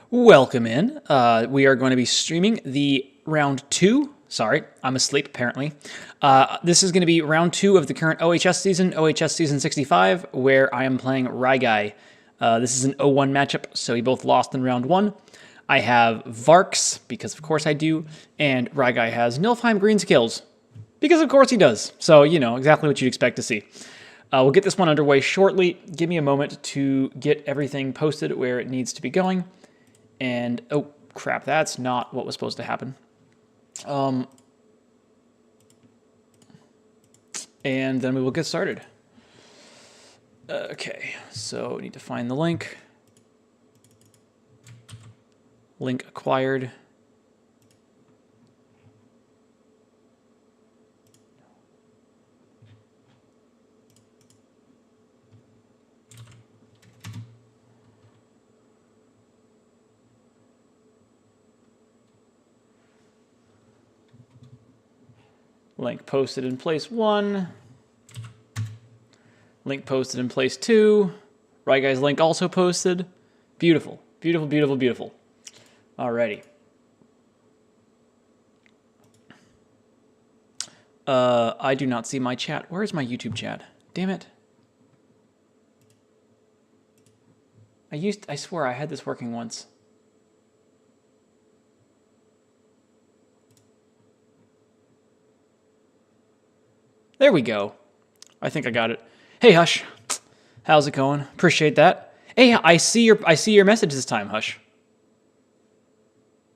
Welcome in. We are going to be streaming the round 2. Sorry, I'm asleep apparently. This is going to be round 2 of the current OHS season, OHS Season 65, where I am playing Ryguy. This is an 0-1 matchup, so we both lost in round 1. I have Varks, because of course I do, and Ryguy has Nilfheim green skills, because of course he does. So, you know, exactly what you'd expect to see. We'll get this one underway shortly. Give me a moment to get everything posted where it needs to be going. And, oh, crap, that's not what was supposed to happen. And then we will get started. Okay, so we need to find the link. Link acquired. Link posted in place 1. Link posted in place 2. Ryguy's link also posted. Beautiful. Beautiful, beautiful, beautiful. Alrighty. I do not see my chat. Where is my YouTube chat? Damn it. I swear I had this working once. There we go. I think I got it. Hey, Hush. How's it going? Appreciate that. Hey, I see your message this time, Hush.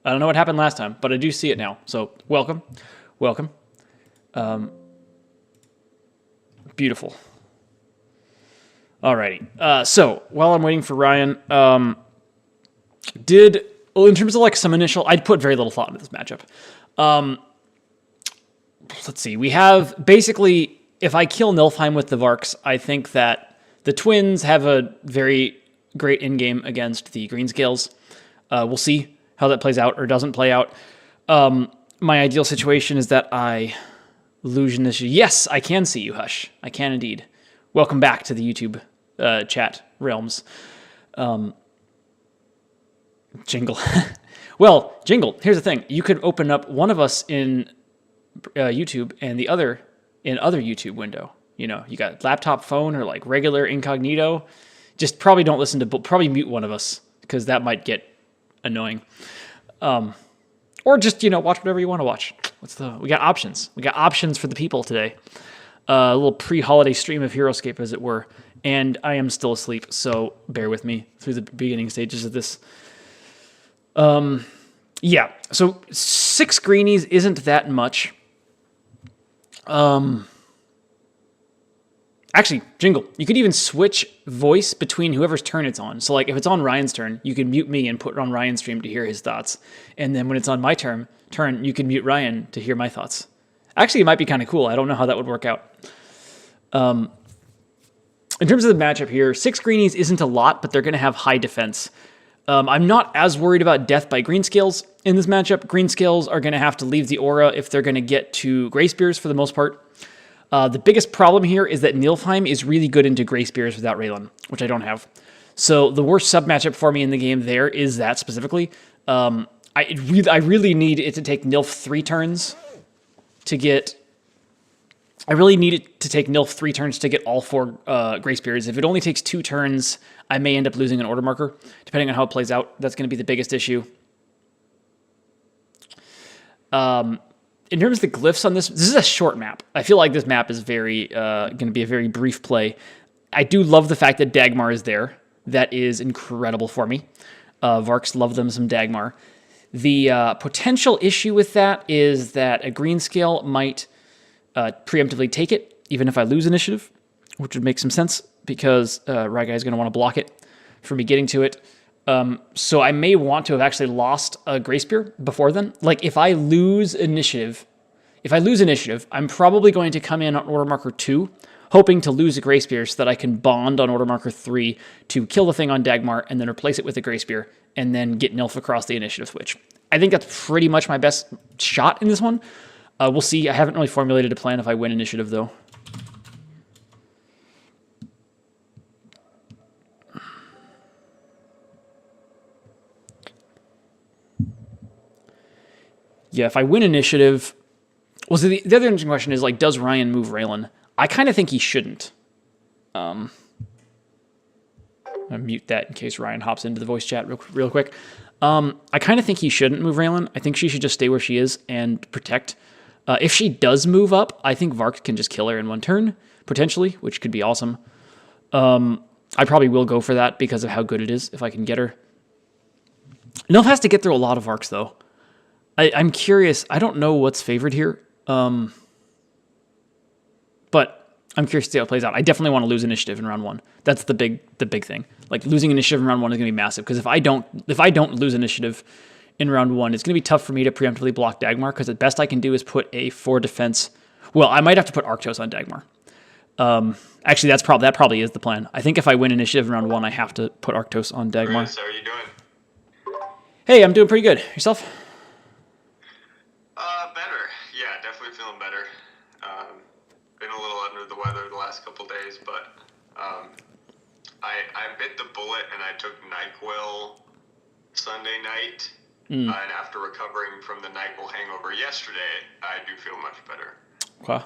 I don't know what happened last time, but I do see it now. So, welcome. Welcome. Beautiful. Alrighty. So, while I'm waiting for Ryan, in terms of like some initial, I'd put very little thought into this matchup. Let's see. We have basically, if I kill Nilfheim with the Varks, I think that the twins have a very great in-game against the Greenscales. We'll see how that plays out or doesn't play out. My ideal situation is that I lose initiative. Yes, I can see you, Hush. I can indeed. Welcome back to the YouTube chat realms. Jingle. Well, Jingle, here's the thing. You could open up one of us in YouTube and the other in other YouTube window. You know, you got laptop, phone, or like regular incognito. Just probably don't listen to, probably mute one of us because that might get annoying. Or just, you know, watch whatever you want to watch. We got options. We got options for the people today. A little pre-holiday stream of Heroscape, as it were. And I am still asleep, so bear with me through the beginning stages of this. Yeah, so 6 greenies isn't that much. Actually, Jingle, you could even switch voice between whoever's turn it's on. So like if it's on Ryan's turn, you can mute me and put it on Ryan's stream to hear his thoughts. And then when it's on my turn, you can mute Ryan to hear my thoughts. Actually, it might be kind of cool. I don't know how that would work out. In terms of the matchup here, 6 greenies isn't a lot, but they're going to have high defense. I'm not as worried about death by Greenscales in this matchup. Greenscales are going to have to leave the aura if they're going to get to Grey Spears for the most part. The biggest problem here is that Nilfheim is really good into Grey Spears without Raylan, which I don't have. So the worst sub-matchup for me in the game there is that specifically. I really need it to take Nilf 3 turns to get... I really need it to take Nilf 3 turns to get all 4 Grey Spears. If it only takes 2 turns, I may end up losing an order marker. Depending on how it plays out, that's going to be the biggest issue. In terms of the glyphs on this is a short map. I feel like this map is very going to be a very brief play. I do love the fact that Dagmar is there. That is incredible for me. Varks love them some Dagmar. The potential issue with that is that a Greenscale might preemptively take it, even if I lose initiative, which would make some sense because Ryguy is going to want to block it for me getting to it. So I may want to have actually lost a Grey Spear before then. Like if I lose initiative, I'm probably going to come in on order marker 2, hoping to lose a Grey Spear so that I can bond on order marker 3 to kill the thing on Dagmar and then replace it with a Grey Spear and then get Nilf across the initiative switch. I think that's pretty much my best shot in this one. We'll see. I haven't really formulated a plan if I win initiative though. Yeah, if I win initiative... Well, so the other interesting question is, like, does Ryan move Raylan? I kind of think he shouldn't. I'll mute that in case Ryan hops into the voice chat real quick. I kind of think he shouldn't move Raylan. I think she should just stay where she is and protect. If she does move up, I think Vark can just kill her in one turn, potentially, which could be awesome. I probably will go for that because of how good it is if I can get her. Nilf has to get through a lot of Varks, though. I'm curious. I don't know what's favored here. But I'm curious to see how it plays out. I definitely want to lose initiative in round 1. That's the big thing. Like, losing initiative in round 1 is going to be massive, because if I don't lose initiative in round 1, it's going to be tough for me to preemptively block Dagmar, because the best I can do is put a 4 defense. Well, I might have to put Arctos on Dagmar. Actually, that probably is the plan. I think if I win initiative in round 1, I have to put Arctos on Dagmar. Chris, how are you doing? Hey, I'm doing pretty good. Yourself? Better. Yeah, definitely feeling better. Been a little under the weather the last couple days, but I bit the bullet and I took NyQuil Sunday night. And after recovering from the NyQuil hangover yesterday, I do feel much better. Okay.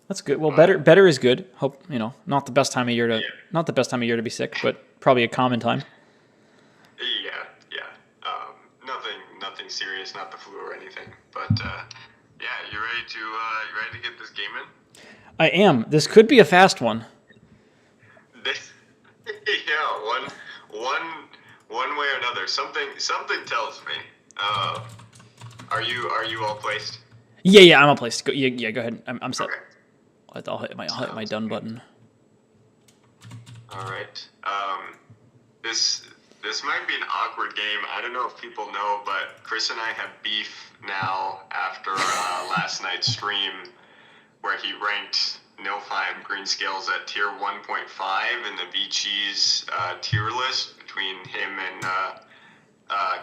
That's good. Well, better is good. Hope, not the best time of year to be sick, but probably a common time. Yeah. Nothing serious, not the flu or anything. But yeah, you ready to get this game in? I am. This could be a fast one. Yeah, one way or another. Something tells me. Are you all placed? Yeah, I'm all placed. Go ahead. I'm set. Okay. I'll hit my done button. All right. This might be an awkward game. I don't know if people know, but Chris and I have beef now after last night's stream, where he ranked Nilfheim Greenscales at tier 1.5 in the V-Cheese tier list between him and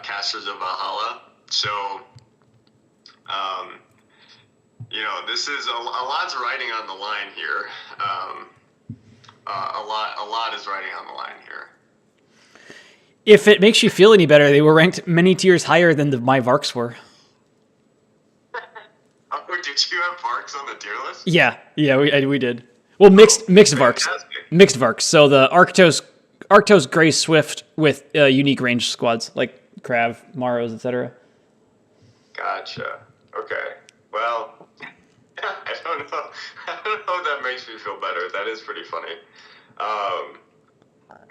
Casters of Valhalla. So, this is a lot's riding on the line here. A lot is riding on the line here. If it makes you feel any better, they were ranked many tiers higher than my Varks were. Oh, did you have Varks on the tier list? Yeah, we did. Well, mixed Varks. Mixed Varks. So the Arctos Grey Swift with unique range squads, like Krav, Maros, etc. Gotcha. Okay. Well, I don't know if that makes me feel better. That is pretty funny.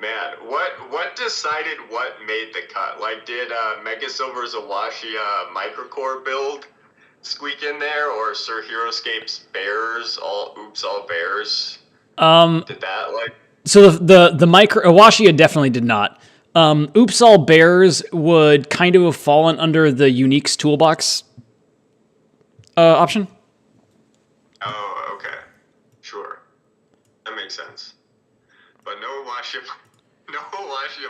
Man, what decided what made the cut? Like, did Mega Silver's Awashi Microcore build squeak in there, or Sir Heroscape's Bears, all Bears? Did that, like... So the micro Awashia definitely did not. Oops All Bears would kind of have fallen under the Uniques Toolbox option. Oh, okay. Sure. That makes sense. But no Awashia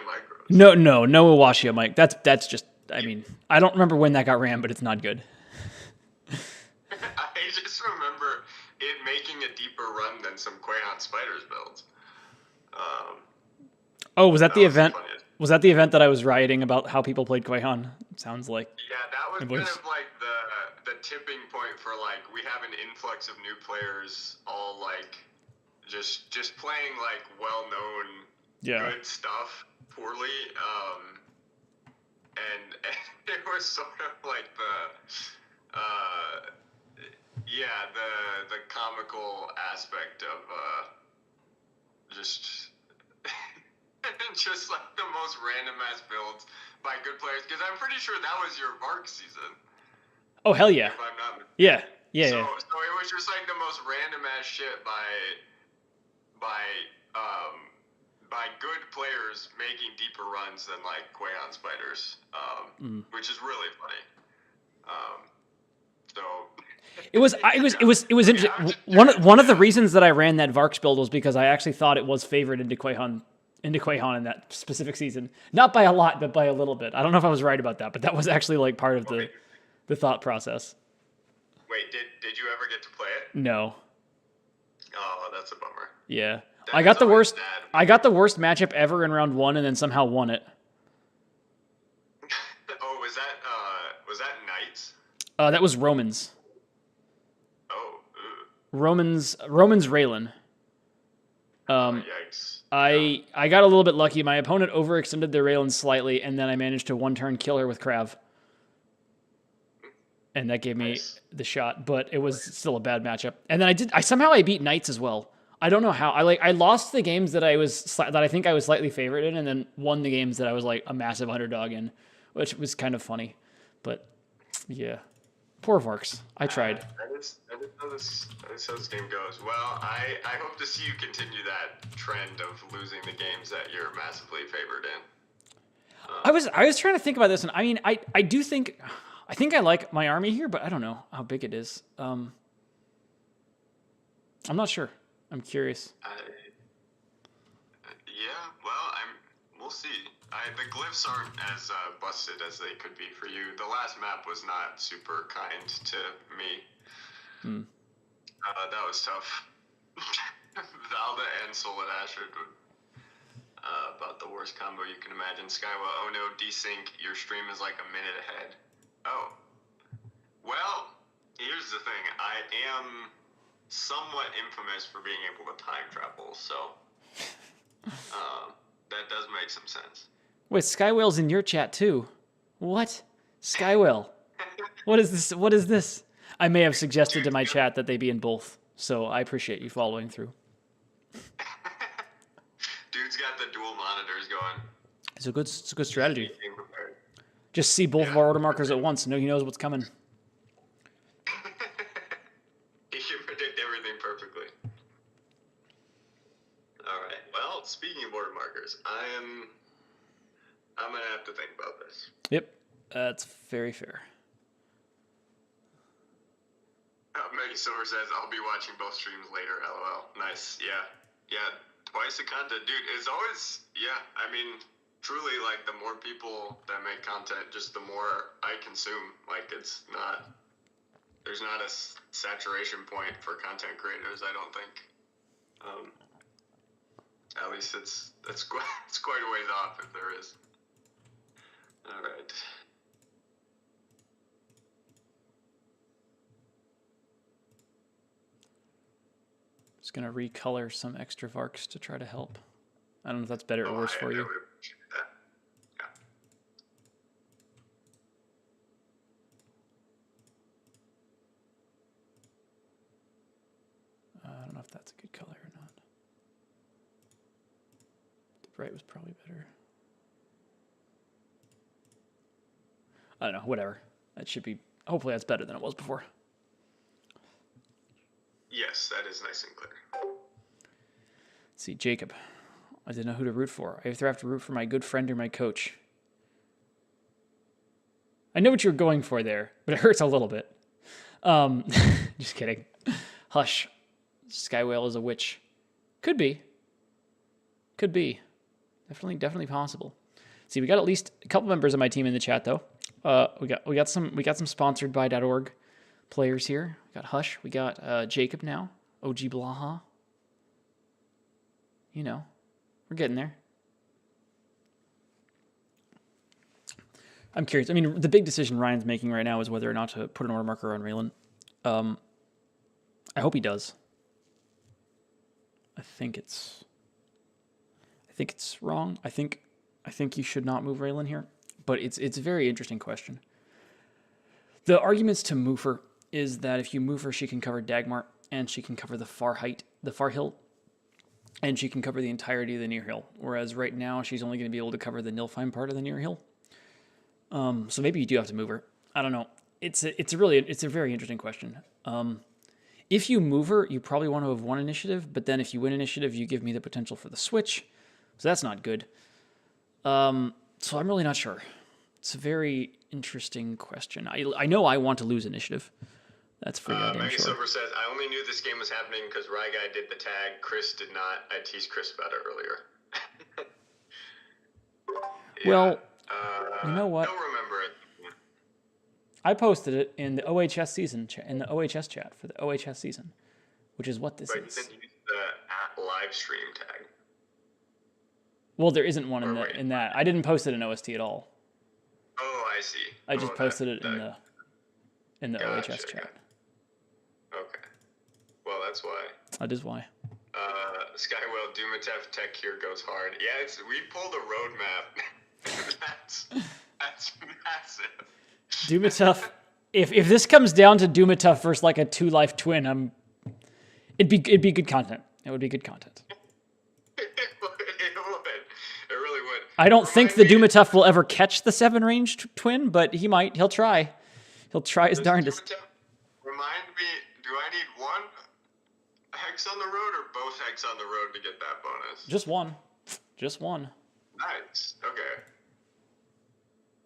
Micros. No Awashia Mic. That's just, I don't remember when that got ran, but it's not good. I just remember it making a deeper run than some Quayon Spiders builds. Was that the event? Was that the event that I was rioting about how people played Quayon? Sounds like. Yeah, that was kind of like the tipping point for, like, we have an influx of new players, all like just playing like well-known good stuff poorly, and it was sort of like the comical aspect of just like the most random ass builds by good players, because I'm pretty sure that was your Vark season. Oh, hell yeah. If I'm not mistaken. Yeah. So it was just like the most random ass shit by good players making deeper runs than like Quayon Spiders, which is really funny. It was interesting. One of the reasons that I ran that Varks build was because I actually thought it was favored into Quayon in that specific season. Not by a lot, but by a little bit. I don't know if I was right about that, but that was actually like part of the thought process. Wait, did you ever get to play it? No. Oh, that's a bummer. Yeah. I got the worst matchup ever in round 1 and then somehow won it. Oh, was That was Romans. Oh, ugh. Romans Raylan. Yikes. I got a little bit lucky. My opponent overextended their Raylan slightly, and then I managed to one turn kill her with Krav. And that gave me the shot, but it was still a bad matchup. And then I somehow I beat Knights as well. I don't know how. I lost the games that I think I was slightly favored in, and then won the games that I was like a massive underdog in, which was kind of funny. But yeah, poor Varks. I tried. That is how this game goes. Well, I hope to see you continue that trend of losing the games that you're massively favored in. I was trying to think about this, and I mean, I do think. I think I like my army here, but I don't know how big it is. I'm not sure. I'm curious. Yeah, well, we'll see. The glyphs aren't as busted as they could be for you. The last map was not super kind to me. That was tough. Valda and Solid Ashford about the worst combo you can imagine. Skywell, oh no, desync. Your stream is like a minute ahead. Oh. Well, here's the thing. I am somewhat infamous for being able to time travel, so that does make some sense. Wait, Skywell's in your chat too. What? Skywell. What is this? What is this? I may have suggested to my chat that they be in both, so I appreciate you following through. Dude's got the dual monitors going. It's a good strategy. Just see both of our order markers at once, and he knows what's coming. He can predict everything perfectly. All right. Well, speaking of order markers, I'm gonna have to think about this. Yep, that's very fair. Maggie Silver says, I'll be watching both streams later, LOL. Nice, yeah. Twice the content. Dude, it's always, I mean, truly, like, the more people that make content, just the more I consume. Like, there's not a saturation point for content creators, I don't think. At least it's quite a ways off if there is. All right. Just gonna recolor some extra Varks to try to help. I don't know if that's better or worse for you. I would appreciate that. I don't know if that's a good color or not. The bright was probably better. I don't know, whatever. That should be, hopefully that's better than it was before. Yes, that is nice and clear. Let's see, Jacob. I didn't know who to root for. I either have to root for my good friend or my coach. I know what you're going for there, but it hurts a little bit. Just kidding. Hush. Skywhale is a witch. Could be. Definitely possible. See, we got at least a couple members of my team in the chat though. We got some sponsored by.org players here. We got Hush. We got Jacob now. OG Blaha. You know, we're getting there. I'm curious. I mean, the big decision Ryan's making right now is whether or not to put an order marker on Raylan. I hope he does. I think it's wrong. I think you should not move Raylan here, but it's a very interesting question. The arguments to move her is that if you move her, she can cover Dagmar and she can cover the far hill, and she can cover the entirety of the near hill. Whereas right now she's only going to be able to cover the Nilfheim part of the near hill. So maybe you do have to move her. I don't know. It's a very interesting question. If you move her, you probably want to have won initiative, but then if you win initiative, you give me the potential for the switch. So that's not good. So I'm really not sure. It's a very interesting question. I know I want to lose initiative. That's for goddamn Maggie sure. Silver says, I only knew this game was happening because Ryguy did the tag. Chris did not. I teased Chris about it earlier. Well, you know what? I don't remember it. I posted it in the OHS season in the OHS chat for the OHS season, which is what this But is. you didn't use the live stream tag. Well, there isn't one in that. I didn't post it in OST at all. Oh, I see. I just posted it in the Gotcha, OHS chat. Okay. Well, that's why. That is why. Skywell Dumatef Tech here goes hard. Yeah, we pulled a roadmap. that's massive. Dumatuf. If this comes down to Dumatuf versus like a 2-life twin, it'd be good content. It would be good content. It would. It really would. I don't think the Dumatuf will ever catch the 7-range twin, but he might. He'll try. He'll try his darndest. Remind me, do I need one hex on the road or both hex on the road to get that bonus? Just one. Just one. Nice. Okay.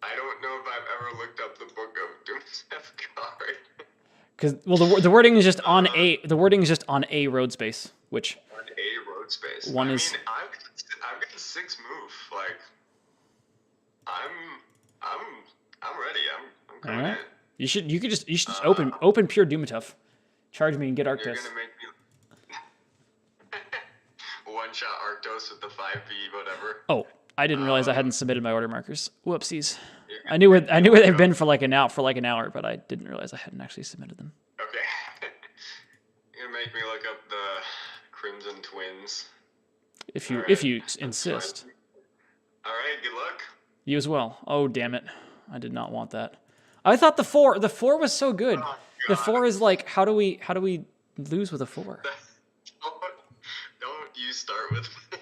I don't know if I've ever looked up the book of Dumatef card. Because the wording is just on a road space, which on a road space. One I is. mean, I've got a 6 move. Like, I'm ready. I'm coming in. You should just open pure Dumatuf. Charge me and get Arctos. You're gonna make me one-shot Arctos with the 5B whatever. Oh, I didn't realize I hadn't submitted my order markers. Whoopsies. I knew where they've been for like an hour, but I didn't realize I hadn't actually submitted them. Okay. You're gonna make me look up the Crimson Twins. If you insist. All right. Good luck. You as well. Oh, damn it. I did not want that. I thought the 4 was so good. Oh, the 4 is like, how do we lose with a 4? Don't you start with me.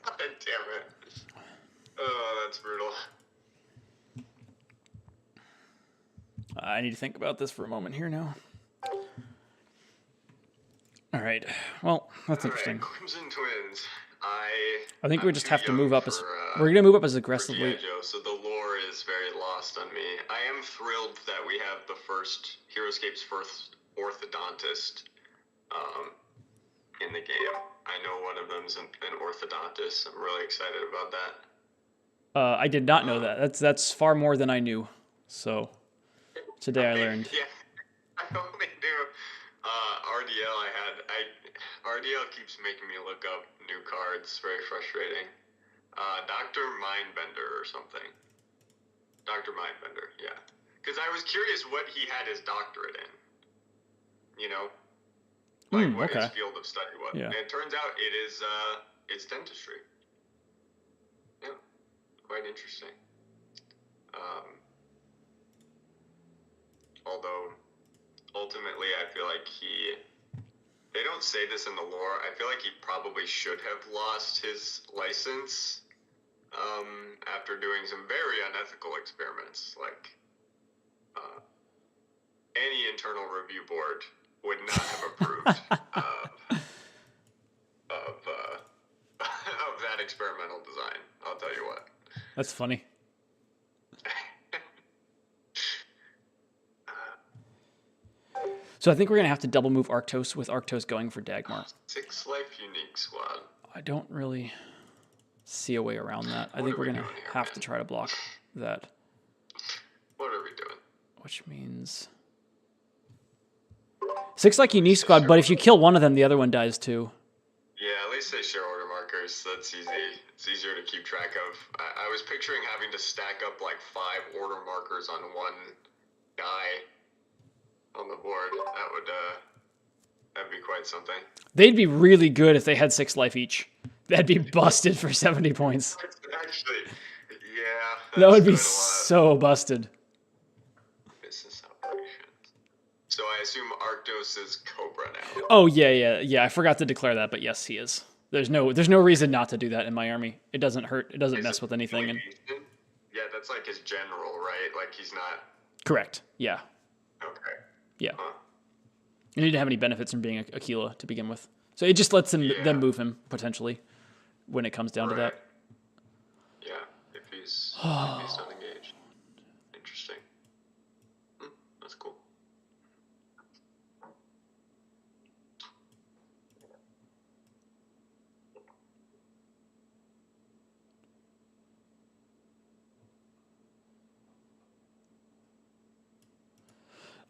God damn it. Oh, that's brutal. I need to think about this for a moment here now. All right. Well, that's interesting. Right, Crimson Twins. I think we just have to move up we're gonna move up as aggressively. So the lore is very lost on me. I am thrilled that we have the first Heroscape's first orthodontist in the game. I know one of them's an orthodontist. I'm really excited about that. I did not know that. That's far more than I knew. So today I learned. Yeah, I only knew RDL keeps making me look up new cards. Very frustrating. Dr. Mindbender or something. Dr. Mindbender, yeah. Because I was curious what he had his doctorate in. You know? Like what his field of study was. Yeah. And it turns out it's dentistry. Yeah. Quite interesting. Although ultimately I feel like they don't say this in the lore. I feel like he probably should have lost his license after doing some very unethical experiments. Like, any internal review board would not have approved of that experimental design. I'll tell you what. That's funny. So I think we're gonna have to double move Arctos with Arctos going for Dagmar. 6 life unique squad. I don't really see a way around that. I think we're gonna have to try to block that. What are we doing? Which means 6 like unique squad, but if you kill one of them, the other one dies too. Yeah, at least they share order markers. That's easy. It's easier to keep track of. I was picturing having to stack up like 5 order markers on one guy on the board. That'd be quite something. They'd be really good if they had 6 life each. That'd be busted for 70 points. Actually, yeah. That would be so busted. Business operations. So I assume Arctos is Cobra now. Oh yeah. I forgot to declare that, but yes, he is. There's no reason not to do that in my army. It doesn't hurt. It doesn't mess with anything. And yeah, that's like his general, right? Like he's not. Correct. Yeah. Okay. Yeah. Huh. You need to have any benefits from being Aquila to begin with. So it just lets them move him, potentially, when it comes down to that. Yeah, if he's not engaged. Interesting. That's cool.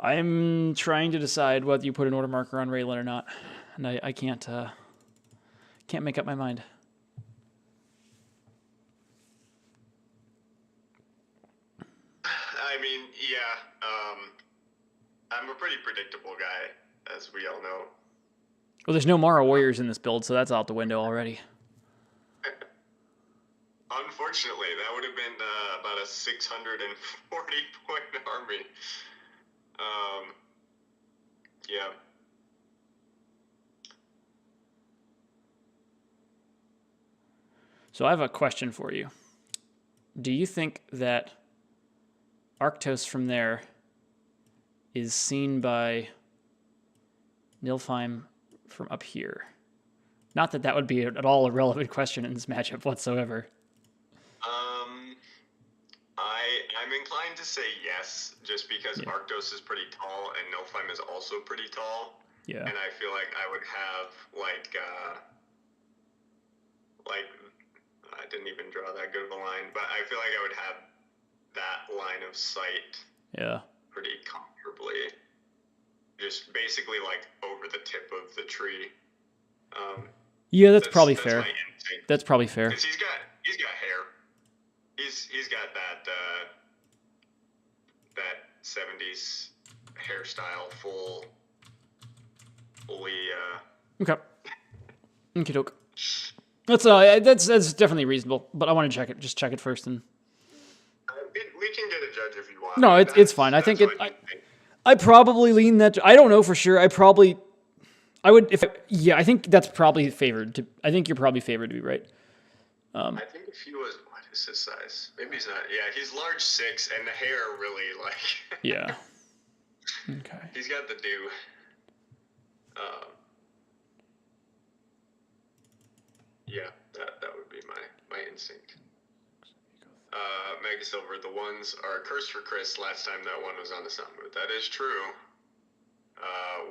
I'm trying to decide whether you put an order marker on Raylan or not, and I can't make up my mind. Yeah, I'm a pretty predictable guy, as we all know. Well, there's no Mara Warriors in this build, so that's out the window already. Unfortunately, that would have been about a 640-point army. Yeah. So I have a question for you. Do you think that Arctos from there is seen by Nilfheim from up here? Not that that would be at all a relevant question in this matchup whatsoever. I'm inclined to say yes, just because Arctos is pretty tall and Nilfheim is also pretty tall. Yeah. And I feel like I would have like I didn't even draw that good of a line, but I feel like I would have that line of sight. Yeah. Pretty comfortably, just basically like over the tip of the tree. Yeah, that's probably fair. That's probably fair. Because he's got hair. He's got that 70s hairstyle, fully. Okay. Okie doke. That's definitely reasonable, but I want to check it. Just check it first, and we can get a judge if you want. No, it's fine. I think I probably lean that. I don't know for sure. I would I think that's probably favored. I think you're probably favored to be right. I think if he was, what is his size? Maybe he's not. Yeah, he's large 6, and the hair really like. Yeah. Okay. He's got the do. Yeah, that would be my instinct. Mega Silver, the ones are cursed for Chris last time that one was on the sound booth. That is true.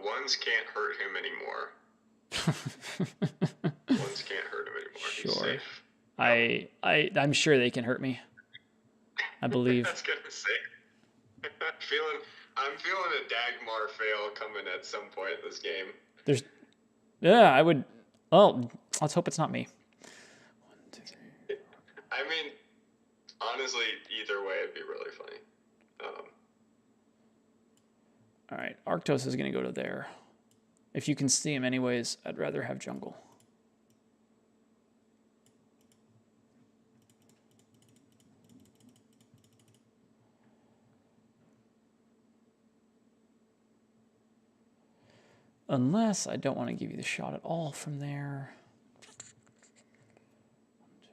Ones can't hurt him anymore. Ones can't hurt him anymore. Sure. He's safe. I'm sure they can hurt me. I believe. That's good to say. I'm feeling a Dagmar fail coming at some point in this game. I would. Well, let's hope it's not me. 1, 2, 3. I mean, honestly, either way, it'd be really funny. All right, Arctos is going to go to there. If you can see him anyways, I'd rather have jungle. Unless I don't want to give you the shot at all from there. 1, 2, 3,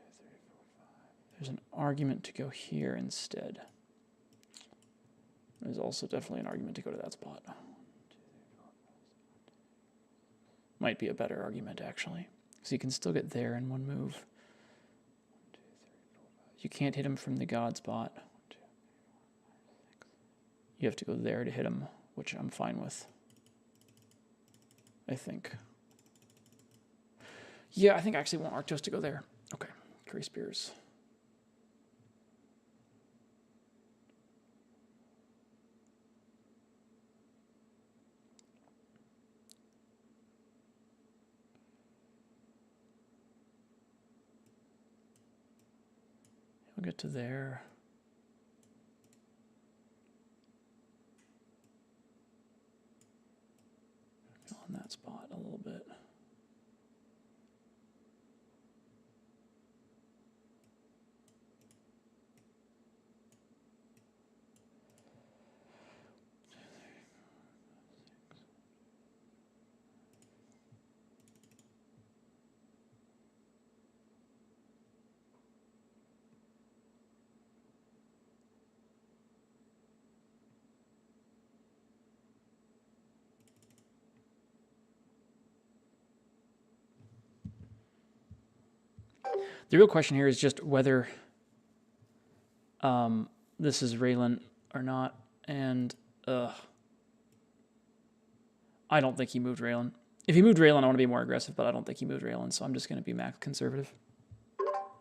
4, 5. There's an argument to go here instead. There's also definitely an argument to go to that spot. 1, 2, 3, 4, 5. Might be a better argument, actually. Because you can still get there in one move. 1, 2, 3, 4, 5. You can't hit him from the god spot. 1, 2, 3, 4, 5, 6. You have to go there to hit him, which I'm fine with. I think. Yeah, I think I actually want Arctos to go there. Okay, Curry Spears. He'll get to there. On that spot a little bit. The real question here is just whether this is Raylan or not, and I don't think he moved Raylan. If he moved Raylan, I want to be more aggressive, but I don't think he moved Raylan, so I'm just going to be max conservative. All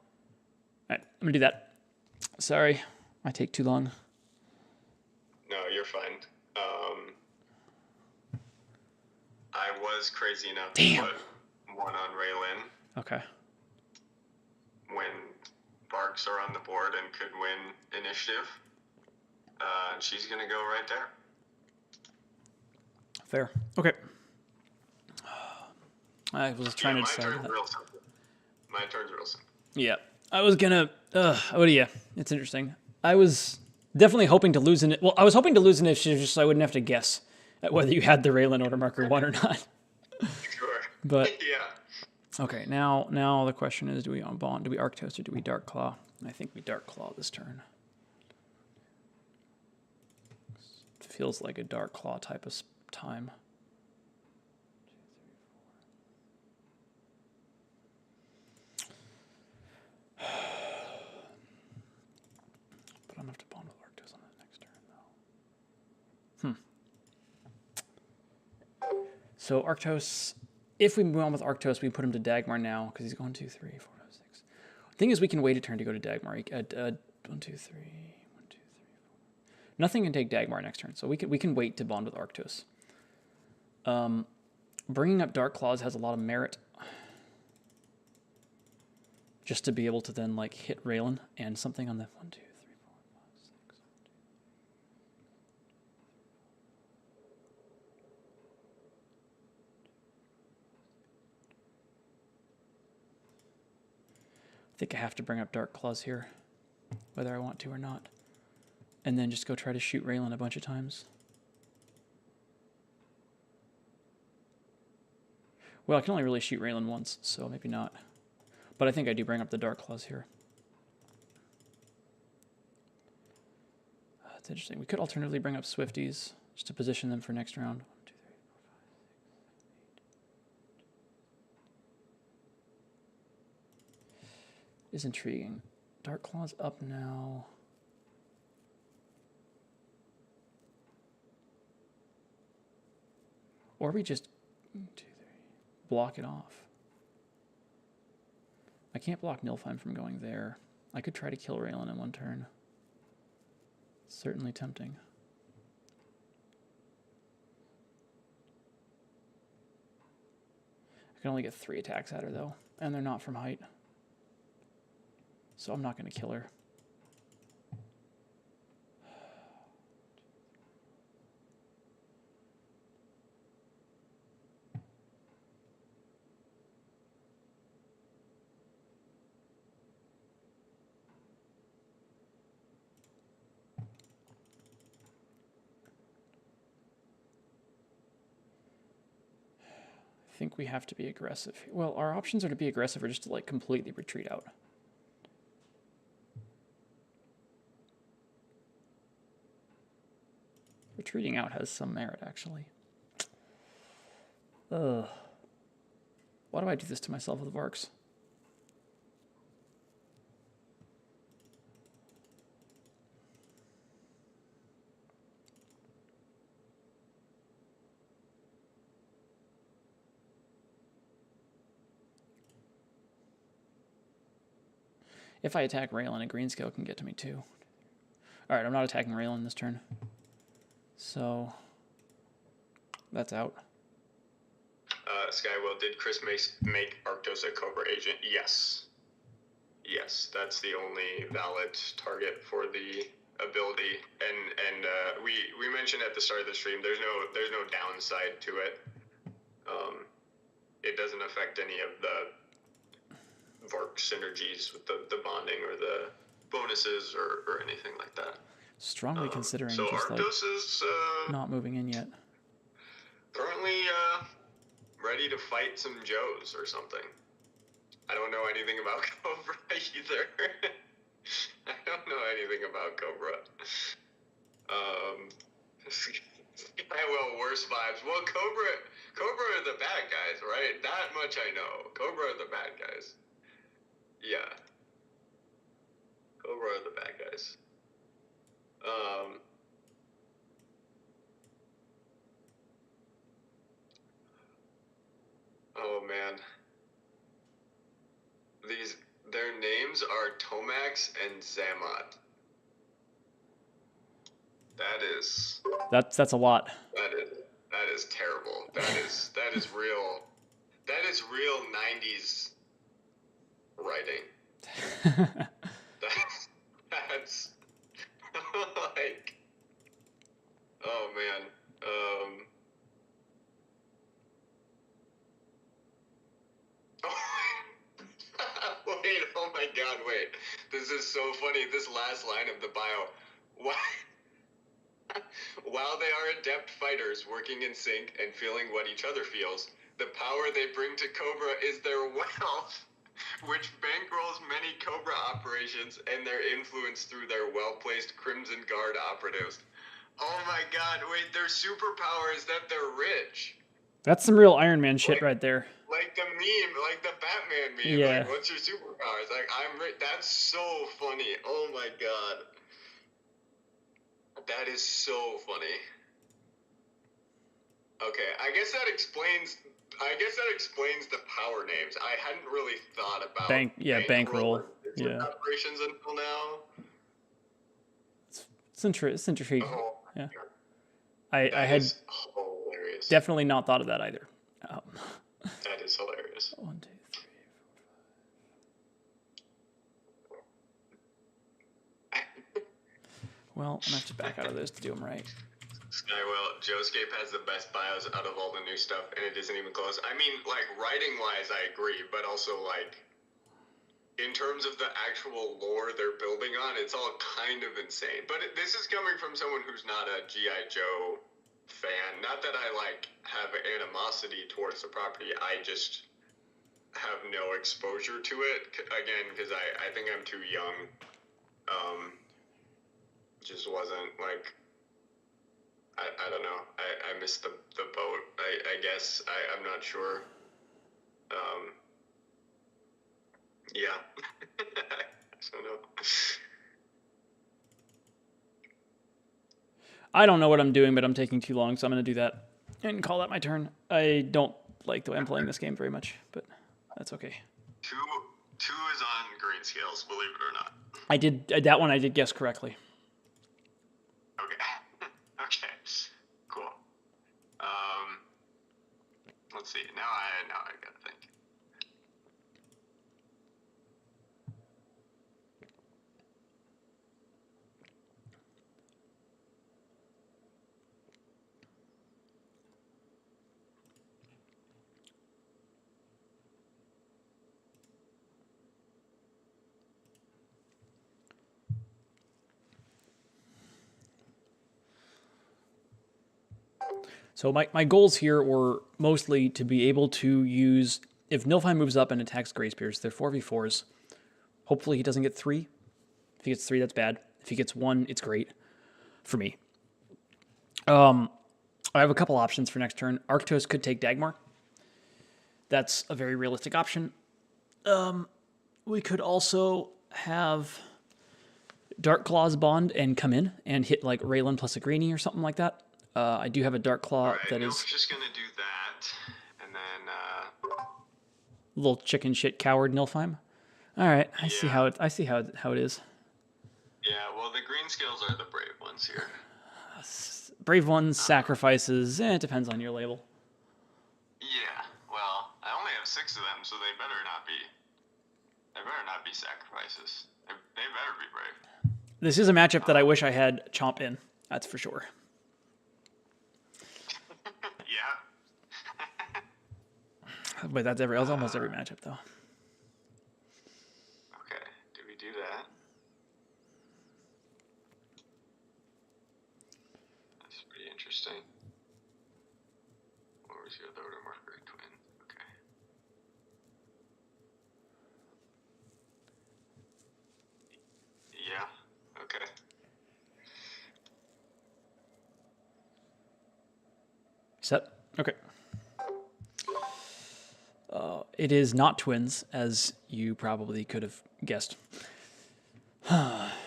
right, I'm going to do that. Sorry, I take too long. No, you're fine. I was crazy enough to put one on Raylan. Okay. When Barks are on the board and could win initiative. and she's gonna go right there. Fair. Okay. I was trying to my decide turn's that. real simple. My turn's real simple. Yeah. I was gonna. Oh yeah. It's interesting. I was definitely hoping to lose in it. Well, I was hoping to lose in it just so I wouldn't have to guess at whether you had the Raylan order marker 1 or not. Sure. But Yeah. okay, now the question is: do we on Bond? Do we Arctos or do we Dark Claw? I think we Dark Claw this turn. It feels like a Dark Claw type of time. But I'm gonna have to Bond with Arctos on the next turn, though. So Arctos, if we move on with Arctos, we put him to Dagmar now because he's going 2, 3, 4, 5, 6. The thing is, we can wait a turn to go to Dagmar. 1, 2, 3, 1, 2, 3, 4. Nothing can take Dagmar next turn, so we can wait to bond with Arctos. Bringing up Dark Claws has a lot of merit, just to be able to then like hit Raylan and something on the 1, 2, 3, 4, 5, 6. I think I have to bring up Dark Claws here, whether I want to or not. And then just go try to shoot Raylan a bunch of times. Well, I can only really shoot Raylan once, so maybe not. But I think I do bring up the Dark Claws here. That's interesting. We could alternatively bring up Swifties, just to position them for next round. 1, 2, 3, 4, 5, 6, 8. Is intriguing. Dark Claws up now. Or we just 1, 2, 3, block it off. I can't block Nilfheim from going there. I could try to kill Raylan in 1 turn. Certainly tempting. I can only get 3 attacks at her though, and they're not from height. So I'm not going to kill her. I think we have to be aggressive. Well, our options are to be aggressive or just to like completely retreat out. Retreating out has some merit, actually. Ugh. Why do I do this to myself with Varks? If I attack Raylan, a Greenscale can get to me too. Alright, I'm not attacking Raylan this turn. So, that's out. Skywell, did Chris make Arctos a Cobra agent? Yes. Yes, that's the only valid target for the ability. And we mentioned at the start of the stream, there's no downside to it. It doesn't affect any of the Vark synergies with the bonding or the bonuses or anything like that. Strongly considering so just Arctos like is not moving in yet. currently ready to fight some Joes or something. I don't know anything about Cobra either. I don't know anything about Cobra. Well, worse vibes. Well, Cobra are the bad guys, right? That much I know. Cobra are the bad guys. Yeah. Cobra are the bad guys. Oh man. Their names are Tomax and Zamat. That's a lot. That is terrible. That is real. That is real 90s writing. That's like Oh my god, wait. This is so funny. This last line of the bio. Why? While they are adept fighters working in sync and feeling what each other feels, the power they bring to Cobra is their wealth, which bankrolls many Cobra operations and their influence through their well-placed Crimson Guard operatives. Oh my god, wait, their superpower is that they're rich. That's some real Iron Man shit right there. Like the meme, like the Batman meme. Yeah. Like, what's your superpower? It's like, I'm rich. That's so funny. Oh my god. That is so funny. Okay, I guess that explains the power names. I hadn't really thought about bankroll. Yeah. Operations until now. It's intriguing. Oh, yeah. I had hilarious. Definitely not thought of that either. That is hilarious. 1, 2, 3, 4, 5. Well, I'm gonna have to back out of this to do them right. Skywell, Joescape has the best bios out of all the new stuff, and it isn't even close. I mean, like, writing-wise, I agree, but also, like, in terms of the actual lore they're building on, it's all kind of insane. But this is coming from someone who's not a G.I. Joe fan. Not that I, like, have animosity towards the property. I just have no exposure to it, again, because I think I'm too young. Just wasn't, like... I don't know. I missed the boat. I guess. I'm not sure. Yeah. I don't know. I don't know what I'm doing, but I'm taking too long, so I'm going to do that and call that my turn. I don't like the way I'm playing this game very much, but that's okay. Two is on green scales, believe it or not. I did that one. I did guess correctly. Okay. Okay. Cool. Let's see. Now I gotta think. So my goals here were mostly to be able to use, if Nilfheim moves up and attacks Grey Spears, they're 4v4s. Hopefully he doesn't get 3. If he gets 3, that's bad. If he gets 1, it's great for me. I have a couple options for next turn. Arctos could take Dagmar. That's a very realistic option. We could also have Dark Claws bond and come in and hit like Raylan plus a Greenie or something like that. I do have a Dark Claw that is just gonna do that, and then little chicken shit coward Nilfheim. All right, I see how it is. Yeah, well, the green scales are the brave ones here. Brave ones, sacrifices. It depends on your label. Yeah, well, I only have 6 of them, so they better not be. They better not be sacrifices. They better be brave. This is a matchup that I wish I had Chomp in. That's for sure. Yeah. But that's almost every matchup though. Okay, do we do that? That's pretty interesting. What was your other marker? Twin. Okay. Yeah. Okay. Set. Okay. It is not twins, as you probably could have guessed. I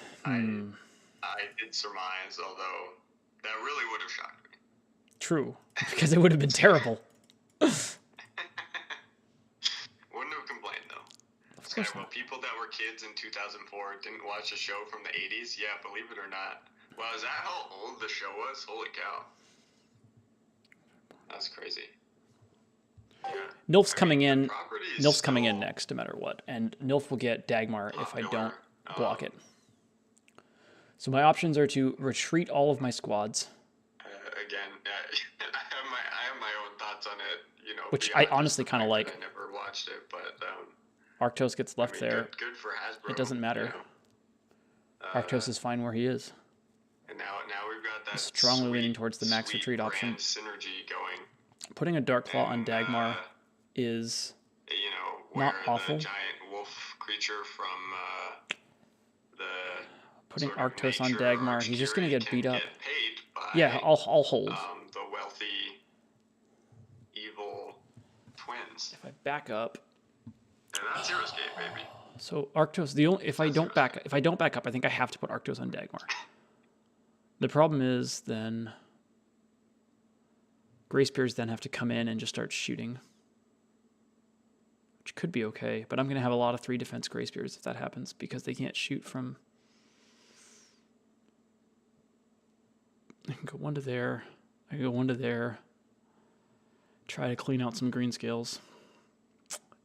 did surmise, although that really would have shocked me. True, because it would have been terrible. Wouldn't have complained, though. Of course Well, not. people that were kids in 2004 didn't watch a show from the 80s? Yeah, believe it or not. Well, is that how old the show was? Holy cow. That's crazy. Yeah. Nilf's coming in. Nilf's coming in next, no matter what, and Nilf will get Dagmar if I don't block it. So my options are to retreat all of my squads. Again, I have my own thoughts on it. You know, Which I honestly kind of like. I never watched it, but Arctos gets left there. Good for Hasbro. It doesn't matter. Arctos is fine where he is. And now we've got that strongly leaning towards the max retreat option. Synergy going. Putting a Dark Claw on Dagmar is not awful. The giant wolf creature from the putting Arctos on Dagmar, he's just going to get beat up. Yeah, I'll hold. The wealthy, evil twins. If I back up, and that's Heroscape, baby. So Arctos, if I don't back up, I think I have to put Arctos on Dagmar. The problem is then Gray Spears then have to come in and just start shooting, which could be okay, but I'm going to have a lot of 3 defense Gray Spears if that happens because they can't shoot from. I can go 1 to there. I can go 1 to there. Try to clean out some green scales.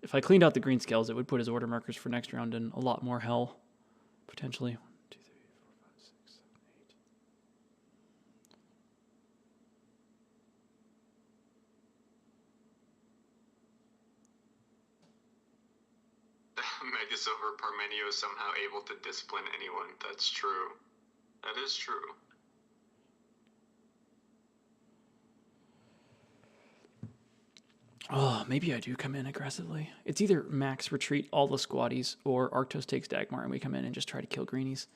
If I cleaned out the green scales, it would put his order markers for next round in a lot more hell, potentially. 1, 2, 3, 4, 5, 6, 7, 8. Mega Silver Parmenio is somehow able to discipline anyone. That's true. That is true. Oh, maybe I do come in aggressively. It's either max retreat all the squaddies or Arctos takes Dagmar and we come in and just try to kill greenies.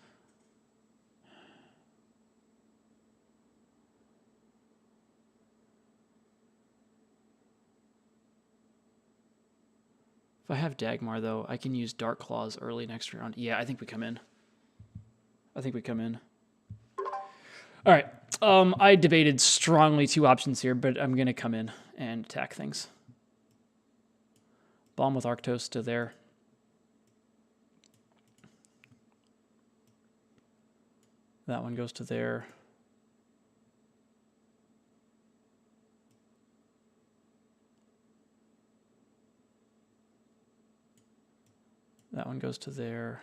If I have Dagmar, though, I can use Dark Claws early next round. Yeah, I think we come in. All right. I debated strongly 2 options here, but I'm going to come in and attack things. Bomb with Arctos to there. That one goes to there. That one goes to there.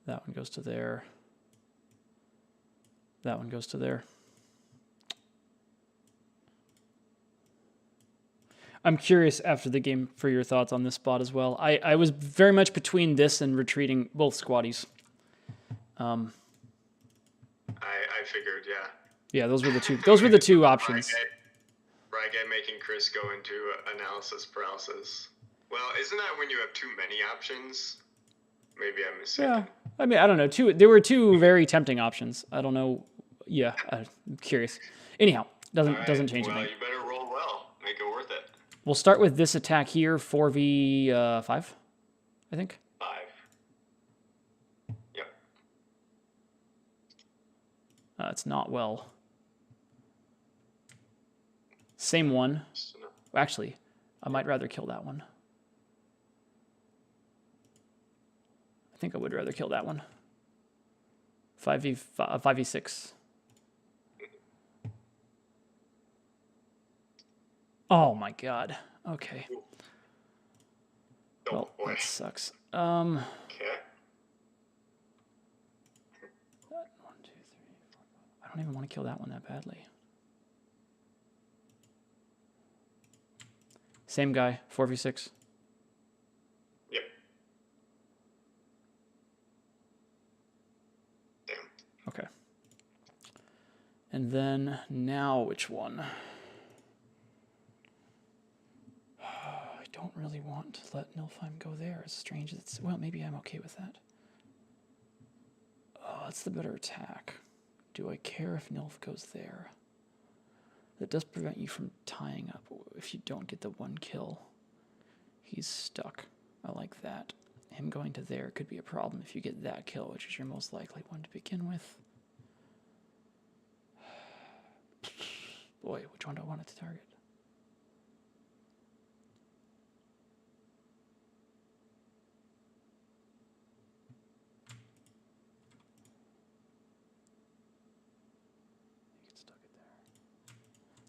That one goes to there. That one goes to there. I'm curious after the game for your thoughts on this spot as well. I was very much between this and retreating both squaddies. I figured, yeah. Yeah, those were the two. Those were the 2 options. Ryguy making Chris go into analysis paralysis. Well, isn't that when you have too many options? Maybe I'm mistaken. Yeah, I mean, I don't know. There were 2 very tempting options. I don't know. Yeah, I'm curious. Anyhow, doesn't change anything. Well, you better roll well. Make it worth it. We'll start with this attack here, 4v5, I think. 5. Yep. It's not well. Same one. Actually, I might rather kill that one. I think I would rather kill that one. 5v6. Oh my god. Okay. Well, that sucks. Okay. 1, 2, 3, 4, 5. I don't even want to kill that one that badly. Same guy, 4v6. Yep. Damn. Okay. And then now which one? I don't really want to let Nilfheim go there, as strange as it's... Well, maybe I'm okay with that. Oh, that's the better attack. Do I care if Nilf goes there? That does prevent you from tying up if you don't get the 1 kill. He's stuck. I like that. Him going to there could be a problem if you get that kill, which is your most likely one to begin with. Boy, which one do I want it to target?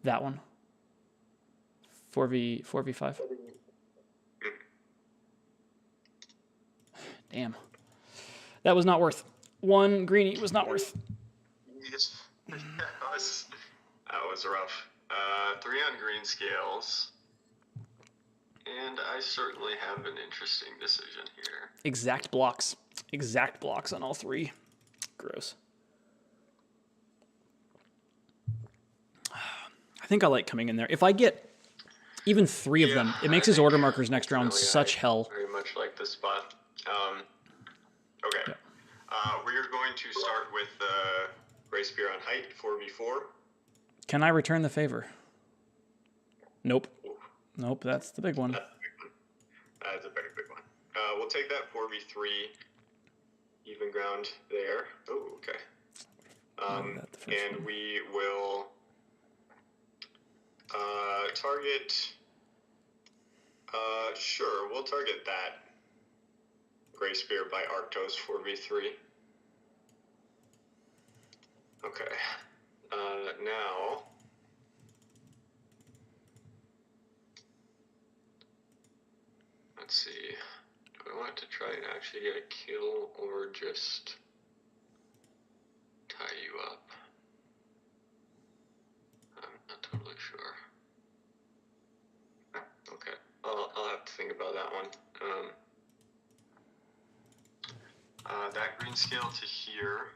That one. 4v5. Damn. That was not worth. 1 greenie was not worth. Yes. That was rough. 3 on green scales. And I certainly have an interesting decision here. Exact blocks. Exact blocks on all three. Gross. I think I like coming in there. If I get even 3 of them, it makes his order markers next round such hell. Very much like this spot. Okay. Yeah. We are going to start with the Gray Spear on height, 4v4. Can I return the favor? Nope. Ooh, Nope, that's the big one. that's a big one. That's a very big one. We'll take that 4v3 even ground there. Oh, okay. And we will target. Sure, we'll target that Gray Spear by Arctos 4v3. Okay. Now. Let's see. Do I want to try and actually get a kill or just tie you up? I'm not totally sure. Okay, I'll have to think about that one. That green scale to here.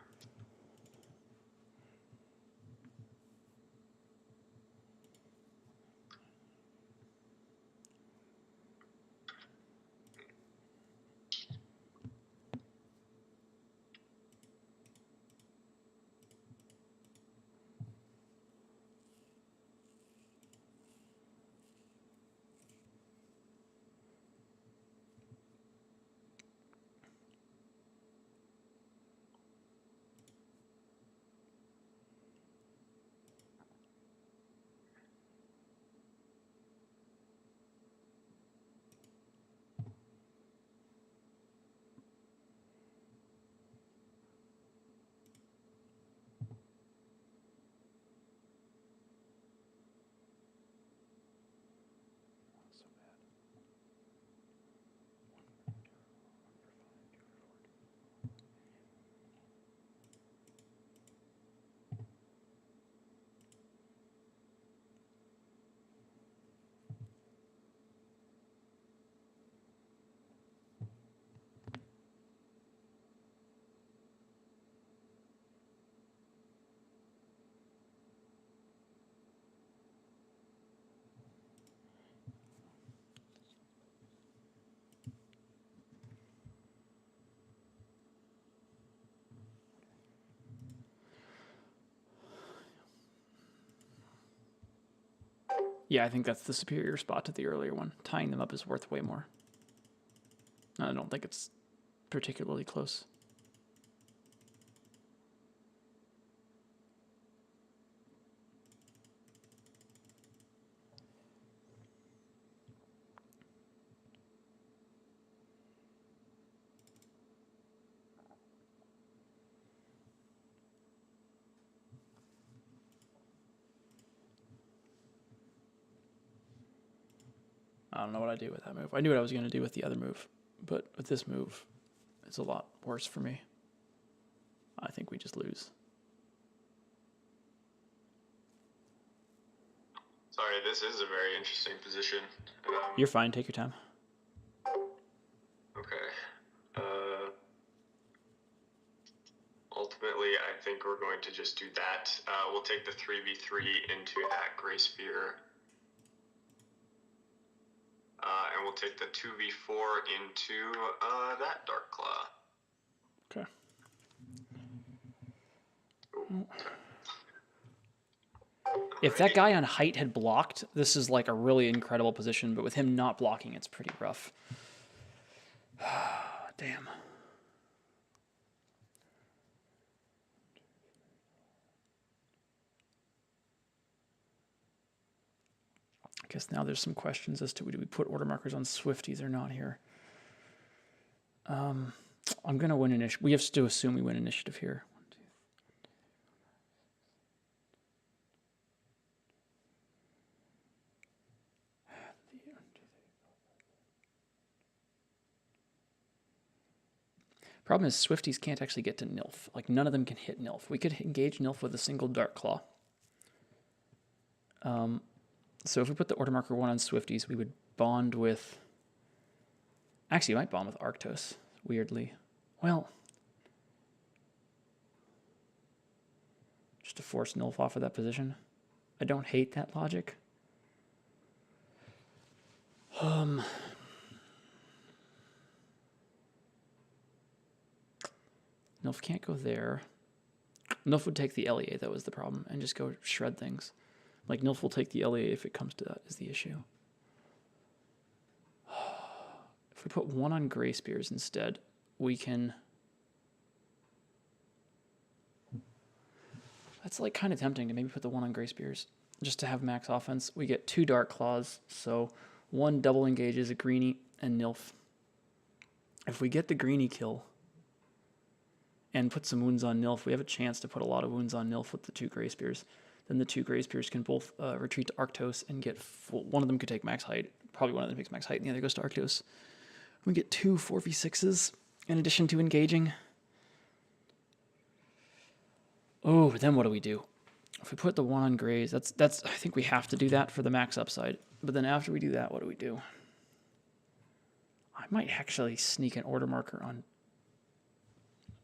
Yeah, I think that's the superior spot to the earlier one. Tying them up is worth way more. I don't think it's particularly close. I don't know what I do with that move. I knew what I was going to do with the other move, but with this move, it's a lot worse for me. I think we just lose. Sorry, this is a very interesting position. You're fine. Take your time. Okay. Ultimately, I think we're going to just do that. We'll take the 3v3 into that Gray Spear. And we'll take the 2v4 into that Dark Claw. Okay. Ooh, okay. If that guy on height had blocked, this is like a really incredible position, but with him not blocking, it's pretty rough. Damn. I guess now there's some questions as to do we put order markers on Swifties or not here. I'm going to win initiative. We have to assume we win initiative here. Problem is Swifties can't actually get to Nilf. Like, none of them can hit Nilf. We could engage Nilf with a single Dark Claw. So if we put the order marker 1 on Swifties, we would bond with... Actually, we might bond with Arctos, weirdly. Well, just to force Nilf off of that position. I don't hate that logic. Nilf can't go there. Nilf would take the LEA, though, is the problem, and just go shred things. Like, Nilf will take the LEA if it comes to that, is the issue. If we put 1 on Gray Spears instead, we can... That's, like, kind of tempting to maybe put the 1 on Gray Spears, just to have max offense. We get 2 Dark Claws, so 1 double engages a Greenie and Nilf. If we get the Greenie kill and put some wounds on Nilf, we have a chance to put a lot of wounds on Nilf with the 2 Gray Spears. Then the 2 Gray Spears can both retreat to Arctos and get full... One of them could take max height. Probably one of them takes max height, and the other goes to Arctos. We get 2 4v6s in addition to engaging. Oh, but then what do we do? If we put the 1 on Grays, that's I think we have to do that for the max upside. But then after we do that, what do we do? I might actually sneak an order marker on...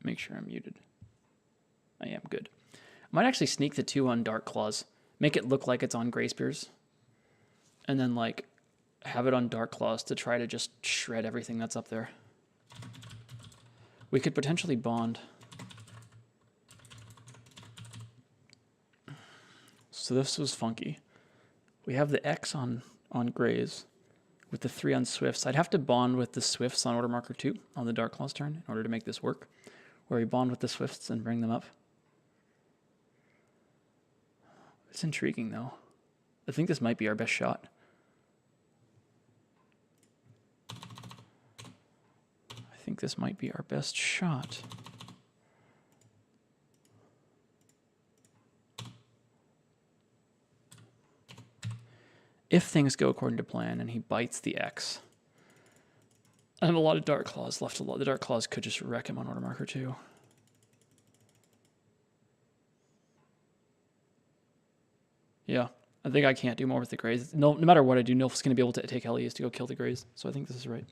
Make sure I'm muted. I am good. I might actually sneak the 2 on Dark Claws. Make it look like it's on Gray Spears. And then, like, have it on Dark Claws to try to just shred everything that's up there. We could potentially bond. So this was funky. We have the X on Grays with the 3 on Swifts. I'd have to bond with the Swifts on order marker 2 on the Dark Claws turn in order to make this work. Where we bond with the Swifts and bring them up. It's intriguing, though. I think this might be our best shot. I think this might be our best shot. If things go according to plan and he bites the X. I have a lot of Dark Claws left. The Dark Claws could just wreck him on order marker 2. Yeah, I think I can't do more with the Grays. No matter what I do, Nilf's going to be able to take LEs to go kill the Grays. So I think this is right.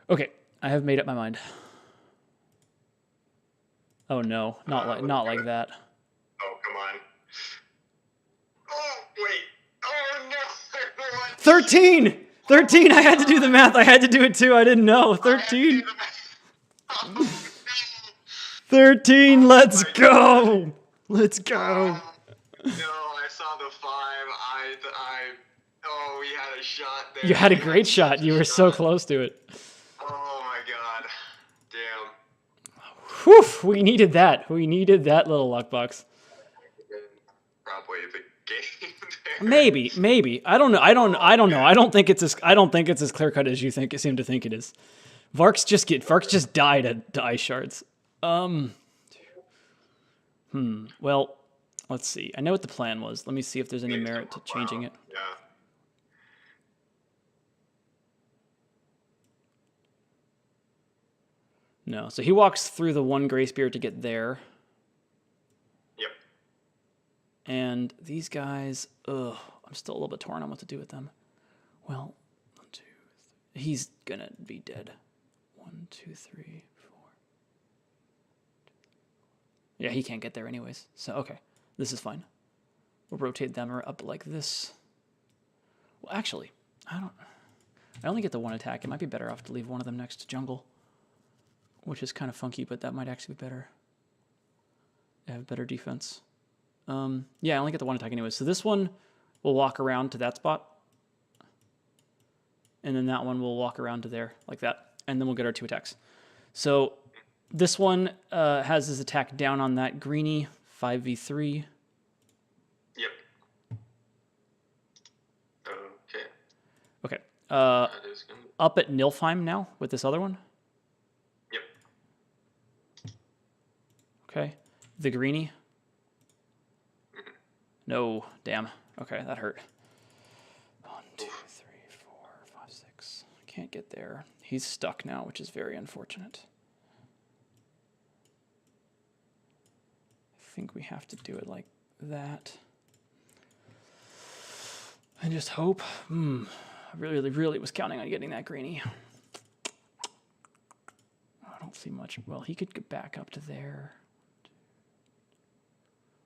Okay, I have made up my mind. Oh no, not like that. Oh, come on. Oh, wait. Oh, no. 13! 13! I had to do the math. I had to do it too. I didn't know. 13. 13, let's go! Let's go! No, I saw the 5. Oh, we had a shot there. You had a great shot. You were so close to it. Oh my god. Damn. Whew, we needed that. We needed that little luck box. Probably the game there. Maybe. I don't know. I don't know. I don't think it's as clear cut as you seem to think it is. Varks just died to ice shards. Well, let's see. I know what the plan was. Let me see if there's any merit to changing it. Yeah. No. So he walks through the 1 Gray Spear to get there. Yep. And these guys, I'm still a little bit torn on what to do with them. Well, 1, 2, 3. He's gonna be dead. 1, 2, 3, 4. Yeah, he can't get there anyways. So, okay. This is fine. We'll rotate them up like this. Well, actually, I only get the 1 attack. It might be better off to leave one of them next to jungle. Which is kind of funky, but that might actually be better. They have better defense. Yeah, I only get the 1 attack anyway. So this one will walk around to that spot. And then that one will walk around to there, like that. And then we'll get our 2 attacks. So this one has his attack down on that greenie, 5v3. Yep. Okay. Okay. That is gonna... Up at Nilfheim now with this other one. Yep. Okay. The greenie. No, damn. Okay, that hurt. 1, 2, 3, 4, 5, 6. Can't get there. He's stuck now, which is very unfortunate. think we have to do it like that. And just hope. I really, really was counting on getting that greenie. I don't see much. Well, he could get back up to there.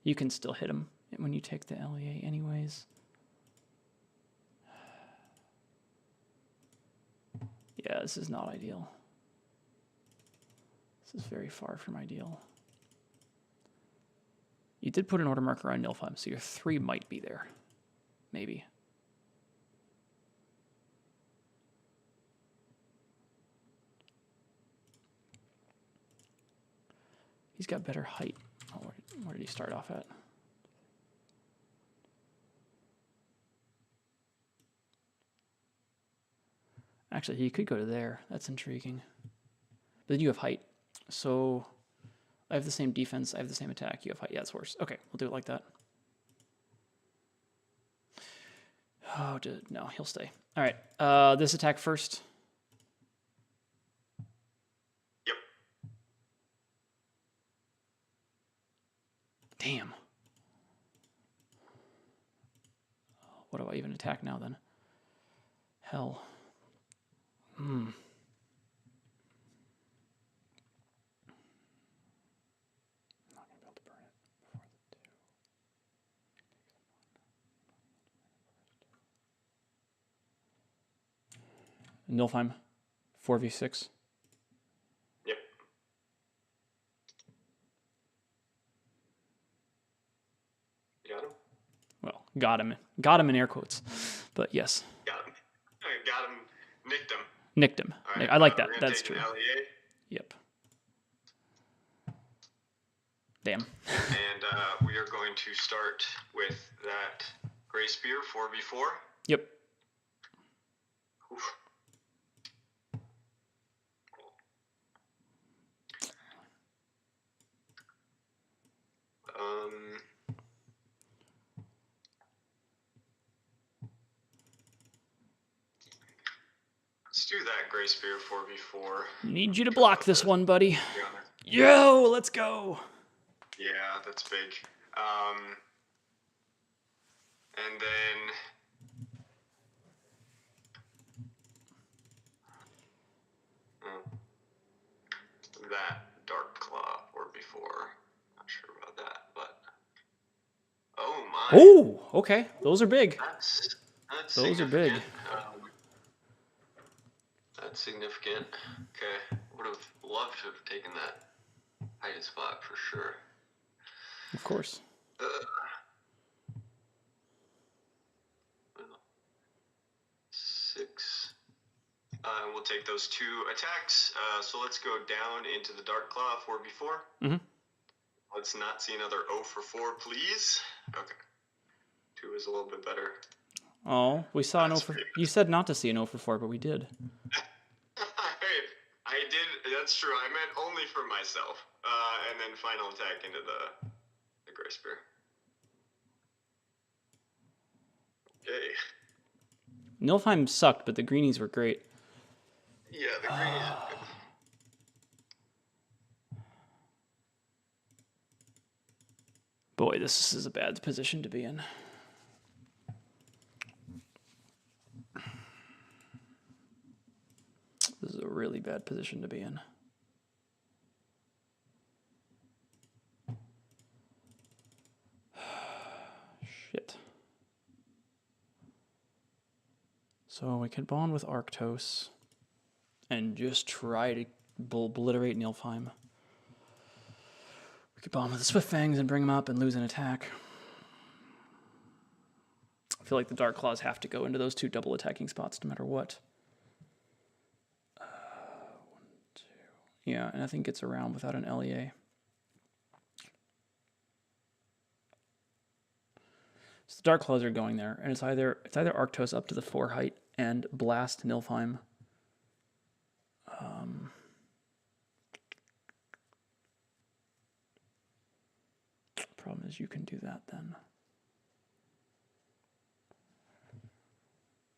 You can still hit him when you take the LEA anyways. Yeah, this is not ideal. This is very far from ideal. You did put an order marker on Nilfheim, so your 3 might be there. Maybe. He's got better height. Oh, where did he start off at? Actually, he could go to there. That's intriguing. But then you have height. So I have the same defense. I have the same attack. You have height. Yeah, it's worse. Okay, we'll do it like that. Oh, no, he'll stay. All right, this attack first. Yep. Damn. What do I even attack now then? Hell. Not gonna be able to burn it before the 2. Nilfheim, 4v6. Yep. You got him? Well, got him in air quotes, but yes. Got him. I got him. Nicked him. Nicked him. Right, I like that. we're gonna That's take true. an LEA. Yep. Damn. And we are going to start with that Gray Spear 4v4. Yep. Oof. Let's do that Gray Spear 4v4. Need you to block this one, buddy. Yo, let's go. Yeah, that's big. And then that Dark Claw 4v4. Not sure about that, but oh my. Oh, okay. Those are big. That's Those are big. That's significant. Okay, would have loved to have taken that height spot for sure. Of course. 6. We'll take those 2 attacks. So let's go down into the Dark Claw 4v4. Mm-hmm. Let's not see another 0 for 4, please. Okay. 2 is a little bit better. Oh, we saw an 0 for... You said not to see an 0 for 4, but we did. I did. That's true. I meant only for myself. And then final attack into the Gray Spear. Okay. Nilfheim sucked, but the greenies were great. Yeah, the greenies are good. Boy, this is a bad position to be in. This is a really bad position to be in. Shit. So we could bond with Arctos and just try to obliterate Nilfheim. We could bond with the Swift Fangs and bring him up and lose an attack. I feel like the Dark Claws have to go into those 2 double attacking spots no matter what. 1, 2. Yeah, and nothing gets around without an LEA. So the Dark Claws are going there, and it's either Arctos up to the 4 height and blast Nilfheim. Problem is you can do that then.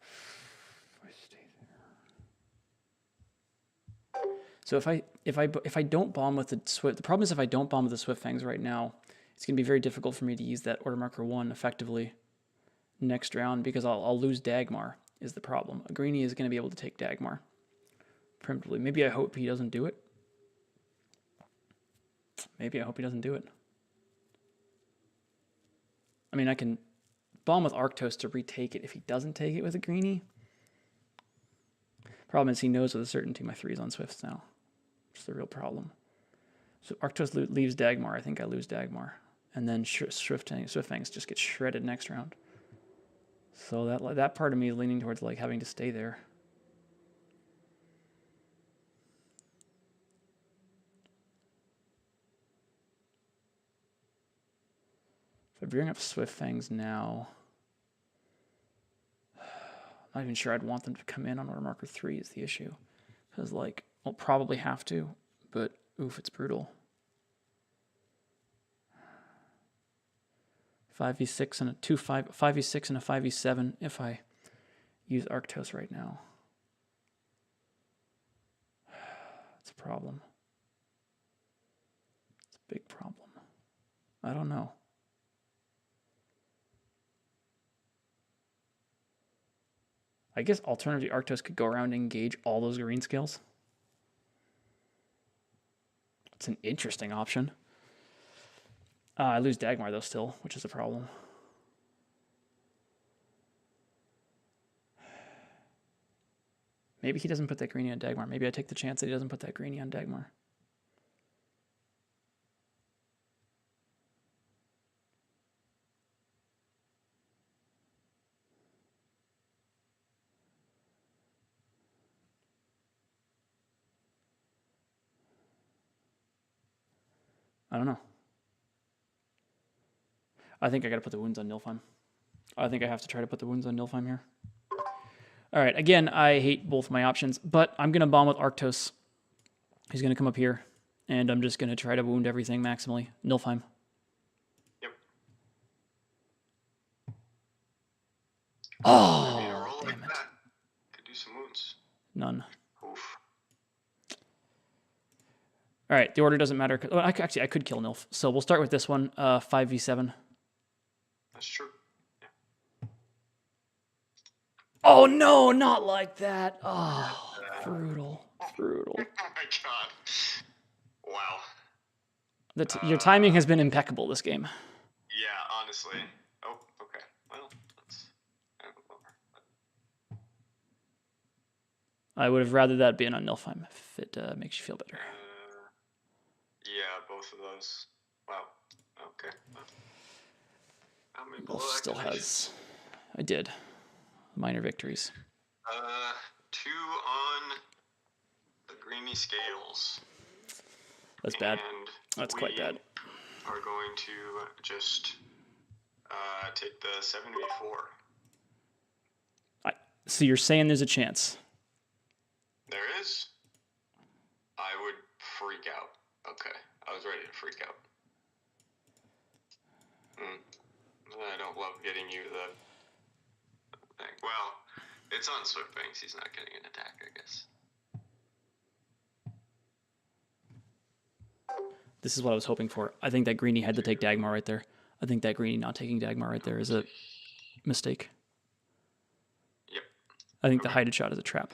If I stay there. So if I don't bomb with the Swift, the problem is if I don't bomb with the Swift Fangs right now, It's going to be very difficult for me to use that order marker 1 effectively next round because I'll lose Dagmar is the problem. A greenie is going to be able to take Dagmar primitively. Maybe I hope he doesn't do it. Maybe I hope he doesn't do it. I mean, I can bomb with Arctos to retake it if he doesn't take it with a greenie. Problem is he knows with a certainty my 3 is on Swifts now. It's the real problem. So Arctos leaves Dagmar. I think I lose Dagmar. And then Swiftfangs just get shredded next round. So that part of me is leaning towards like having to stay there. If I bring up Swiftfangs now, I'm not even sure I'd want them to come in on order marker 3 is the issue. Because like, I'll probably have to, but oof, it's brutal. 5v6 and a 5v6 and a 5v7 if I use Arctos right now. It's a problem. It's a big problem. I don't know. I guess alternatively Arctos could go around and engage all those green scales. It's an interesting option. I lose Dagmar though still, which is a problem. Maybe he doesn't put that greenie on Dagmar. Maybe I take the chance that he doesn't put that greenie on Dagmar. I don't know. I think I gotta put the wounds on Nilfheim. I think I have to try to put the wounds on Nilfheim here. All right, again, I hate both my options, but I'm gonna bomb with Arctos. He's gonna come up here, and I'm just gonna try to wound everything maximally. Nilfheim. Yep. Oh, damn it. Could do some wounds. None. Oof. All right, the order doesn't matter. Well, actually, I could kill Nilf. So we'll start with this one, 5v7. That's true. Yeah. Oh, no, not like that. Oh, brutal. Brutal. Oh my god. Wow. Your timing has been impeccable this game. Yeah, honestly. Oh, okay. Well, that's kind of a bummer. I would have rather that been on Nilfheim if it makes you feel better. Yeah, both of those. Wow. Okay. Well, Nilf still has... I did. Minor victories. 2 on the greeny scales. That's bad. And That's quite bad. Are going to just take the 7v4. So you're saying there's a chance? There is. I would freak out. Okay, I was ready to freak out. I don't love getting you the thing. Well, it's on Swiftfangs. He's not getting an attack, I guess. This is what I was hoping for. I think that greenie had to take Dagmar right there. I think that greenie not taking Dagmar right there is a mistake. Yep. I think the hided shot is a trap.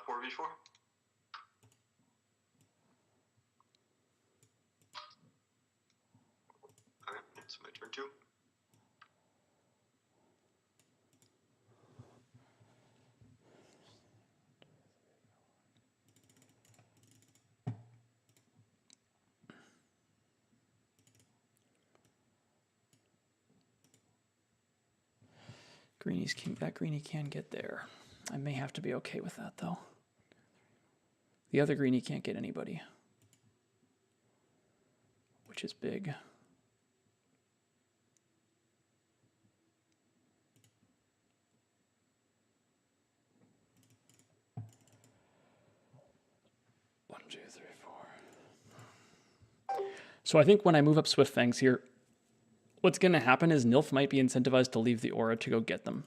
4v4. Alright, it's my turn too. That greenie can get there. I may have to be okay with that though. The other greenie can't get anybody, which is big. One, two, three, four. So I think when I move up Swiftfangs here, what's going to happen is Nilf might be incentivized to leave the aura to go get them.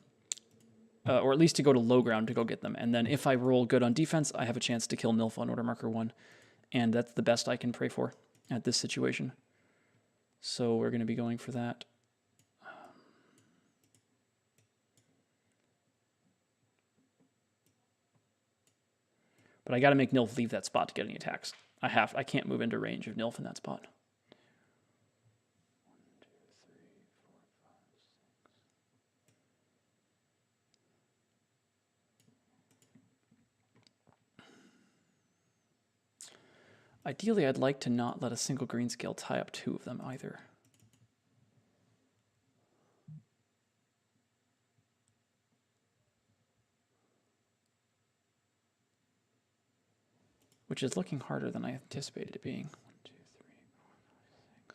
or at least to go to low ground to go get them. And then if I roll good on defense, I have a chance to kill Nilf on order marker 1. And that's the best I can pray for at this situation. So we're going to be going for that. But I got to make Nilf leave that spot to get any attacks. I can't move into range of Nilf in that spot. 1, 2, 3, 4, 5, 6. Ideally, I'd like to not let a single green scale tie up 2 of them either. Which is looking harder than I anticipated it being. 1, 2, 3, 4, 5, 6.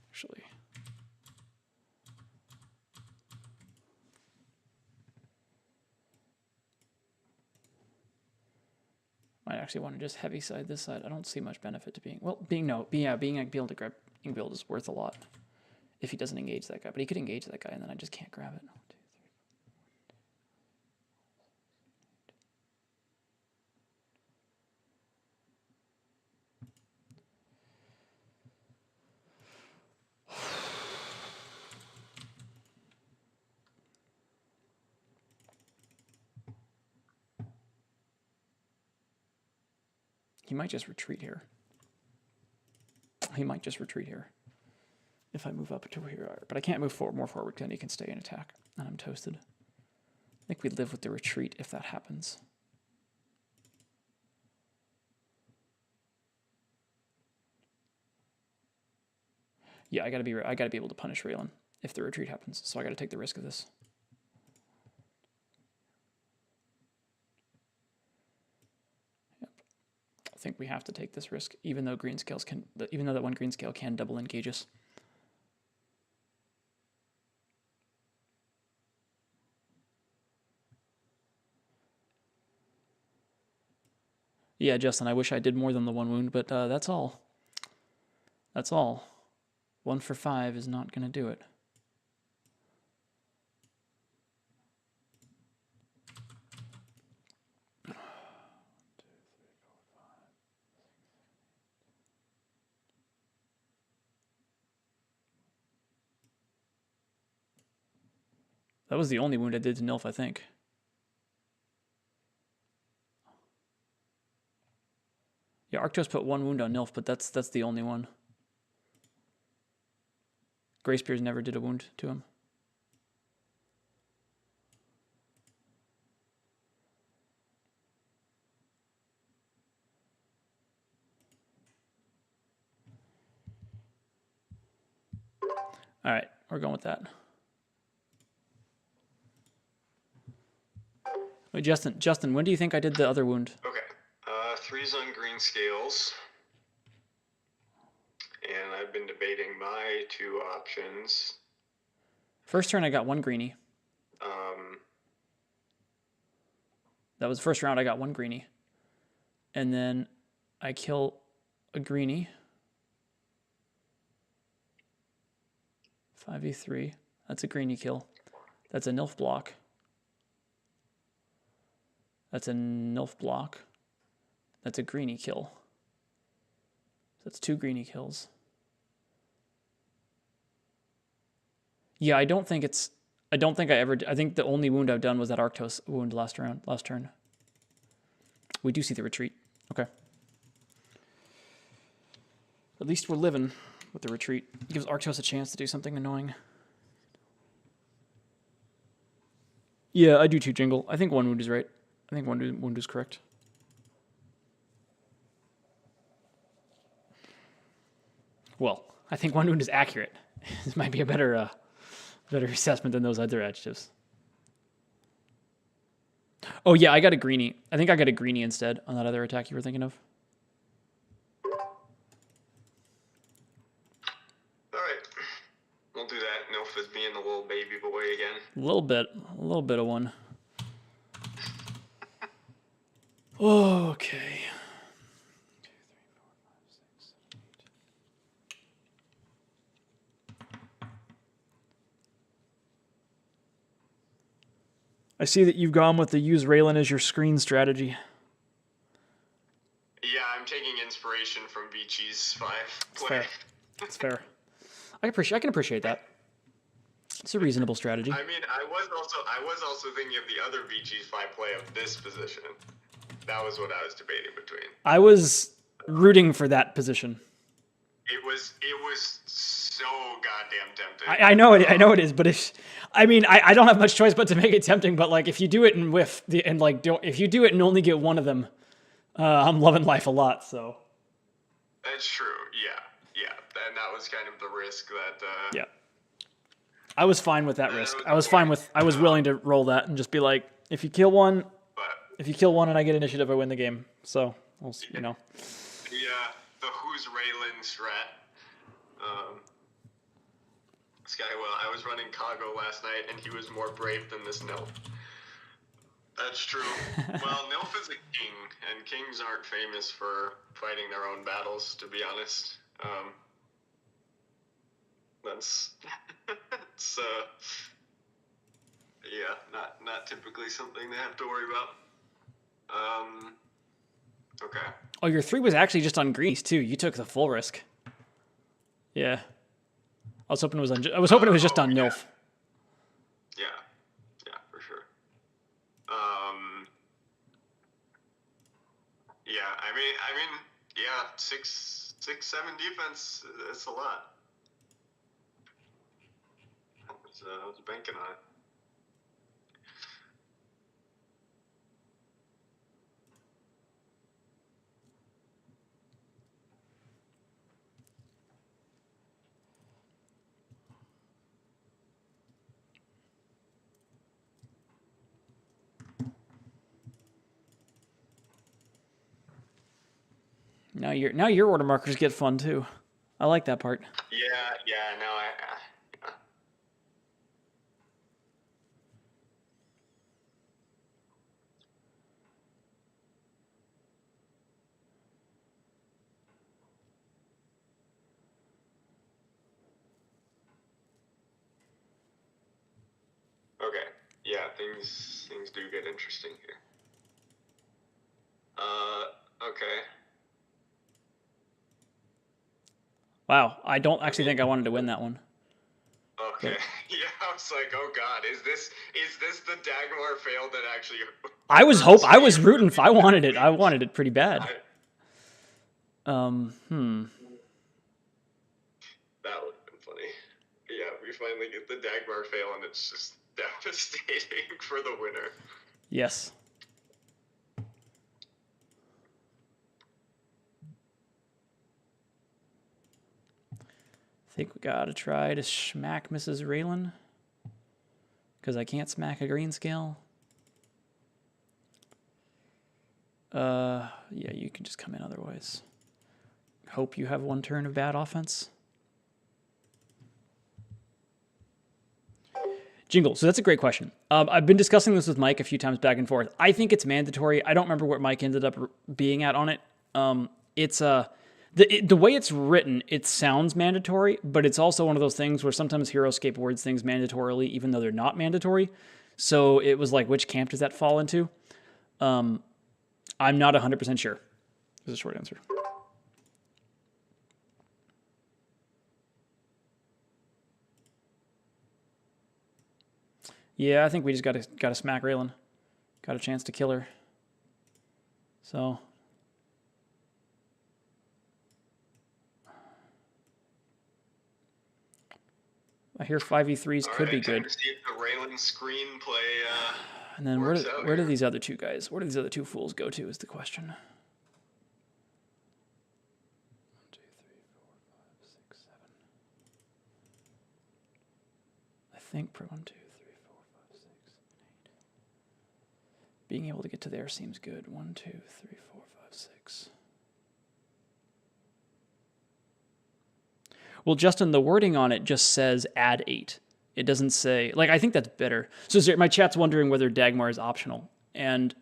Actually, might actually want to just heavy side this side. I don't see much benefit to being being able to grab build is worth a lot if he doesn't engage that guy. But he could engage that guy, and then I just can't grab it. 1, 2, 3. He might just retreat here. He might just retreat here if I move up to here. But I can't move more forward, then he can stay and attack, and I'm toasted. I think we live with the retreat if that happens. Yeah, I gotta be able to punish Raylan if the retreat happens. So I gotta take the risk of this. I think we have to take this risk, even though that one green scale can double engage us. Yeah, Justin, I wish I did more than the 1 wound, but that's all. That's all. 1 for 5 is not going to do it. That was the only wound I did to Nilf, I think. Yeah, Arctos put 1 wound on Nilf, but that's the only one. Grey Spears never did a wound to him. All right, we're going with that. Wait, Justin, when do you think I did the other wound? Okay. 3's on green scales. And I've been debating my 2 options. First turn, I got 1 greenie. That was first round, I got 1 greenie. And then I kill a greenie. 5v3. That's a greenie kill. That's a Nilf block. That's a Nilf block. That's a greenie kill. So that's 2 greenie kills. Yeah, I think the only wound I've done was that Arctos wound last turn. We do see the retreat. Okay. At least we're living with the retreat. It gives Arctos a chance to do something annoying. Yeah, I do too, Jingle. I think 1 wound is right. I think 1 wound is correct. Well, I think 1 wound is accurate. This might be a better assessment than those other adjectives. Oh yeah, I got a greenie. I think I got a greenie instead on that other attack you were thinking of. All right. being a little baby boy again. A little bit of one. Okay. I see that you've gone with the use Raylan as your screen strategy. Yeah, I'm taking inspiration from Vichi's 5 play. Fair. It's fair. I can appreciate that. It's a reasonable strategy. I mean, I was also thinking of the other Vichi's 5 play of this position. That was what I was debating between. I was rooting for that position. It was so goddamn tempting. I know it is, but I don't have much choice but to make it tempting. But like, if you do it and if you do it and only get one of them, I'm loving life a lot. So that's true. Yeah, and that was kind of the risk that. Yeah, I was fine with that risk. I was willing to roll that and just be like, if you kill one and I get initiative, I win the game. So you know. Yeah, the who's Raylan strat. This guy, well, I was running Kago last night, and he was more brave than this Nilf. That's true. Well, Nilf is a king, and kings aren't famous for fighting their own battles, to be honest. That's it's not typically something they have to worry about. Okay. Oh, your 3 was actually just on greens too. You took the full risk. Yeah. I was hoping it was just on Nilf. Yeah, for sure. Yeah, I mean, yeah, 6-7 defense. That's a lot. I was banking on it. Now your order markers get fun too. I like that part. Yeah, no, okay. Yeah, things do get interesting here. Okay. Wow, I don't actually think I wanted to win that one. Okay. But, yeah, I was like, oh god, is this the Dagmar fail that actually? I was rooting for. I wanted it pretty bad. That would have been funny. Yeah, we finally get the Dagmar fail, and it's just devastating for the winner. Yes. I think we gotta try to smack Mrs. Raylan, because I can't smack a green scale. Yeah, you can just come in otherwise. Hope you have one turn of bad offense. Jingle. So that's a great question. I've been discussing this with Mike a few times back and forth. I think it's mandatory. I don't remember what Mike ended up being at on it. It's the way it's written, it sounds mandatory, but it's also one of those things where sometimes Heroscape words things mandatorily, even though they're not mandatory. So it was like, which camp does that fall into? I'm not 100% sure. Is a short answer. Yeah, I think we just got to smack Raylan. Got a chance to kill her. So I hear 5v3s could be good. See if the Raylan screenplay. And then where do these other two guys? Where do these other two fools go to? Is the question. 1, 2, 3, 4, 5, 6, 7. I think 1, 2, 3, 4, 5, 6, 8. Being able to get to there seems good. 1, 2, 3, 4, 5, 6. Well, Justin, the wording on it just says add 8. It doesn't say, like, I think that's better. So my chat's wondering whether Dagmar is optional. And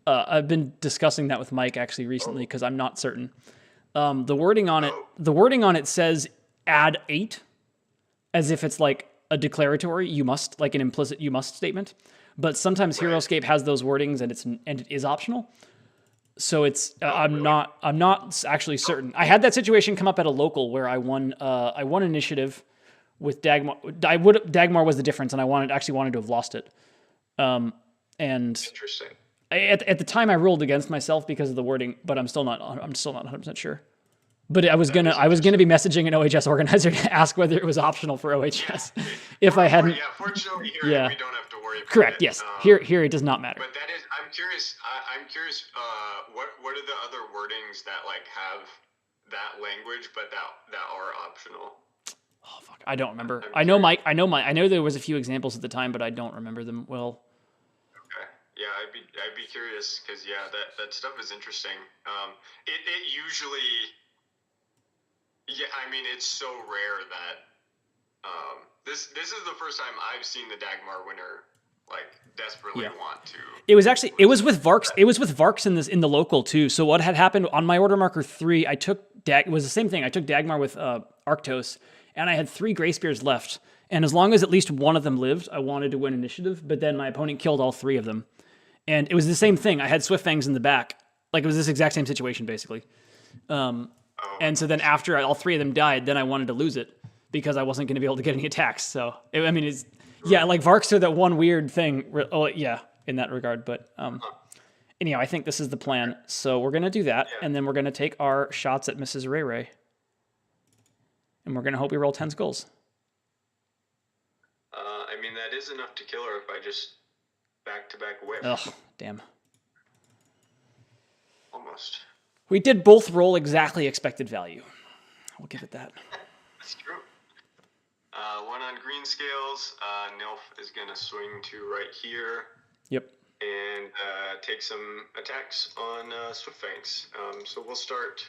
I've been discussing that with Mike actually recently because I'm not certain. The wording on it says add 8 as if it's like a declaratory, you must, like an implicit you must statement. But sometimes Heroscape has those wordings and it is optional. So it's I'm not actually certain. I had that situation come up at a local where I won initiative with Dagmar. Dagmar was the difference, and I wanted to have lost it. And Interesting. At the time I ruled against myself because of the wording, but I'm still not 100% sure. But I was gonna be messaging an OHS organizer to ask whether it was optional for OHS if I hadn't. Yeah, fortunately here we don't have to worry about Correct. it. Yes. Here it does not matter. But that is, I'm curious. I'm curious. What are the other wordings that like have that language, but that are optional? Oh fuck, I don't remember. I know there was a few examples at the time, but I don't remember them well. Okay. Yeah, I'd be curious because that stuff is interesting. It usually. Yeah, I mean, it's so rare that this is the first time I've seen the Dagmar winner like desperately want to. It was with Varks. It was with Varks in the local too. So what had happened on my order marker 3, I took it was the same thing. I took Dagmar with Arctos, and I had 3 Gray Spears left. And as long as at least one of them lived, I wanted to win initiative. But then my opponent killed all 3 of them, and it was the same thing. I had Swift Fangs in the back. Like it was this exact same situation basically. And so then after all 3 of them died, then I wanted to lose it because I wasn't going to be able to get any attacks. So, like Varks are that one weird thing. In that regard. But anyhow, I think this is the plan. So we're going to do that, and then we're going to take our shots at Mrs. Ray Ray. And we're going to hope we roll 10 skulls. I mean, that is enough to kill her if I just back-to-back whiff. Ugh, damn. Almost. We did both roll exactly expected value. We'll give it that. That's true. 1 on green scales. Nilf is going to swing to right here. Yep. And take some attacks on Swift Fangs. So we'll start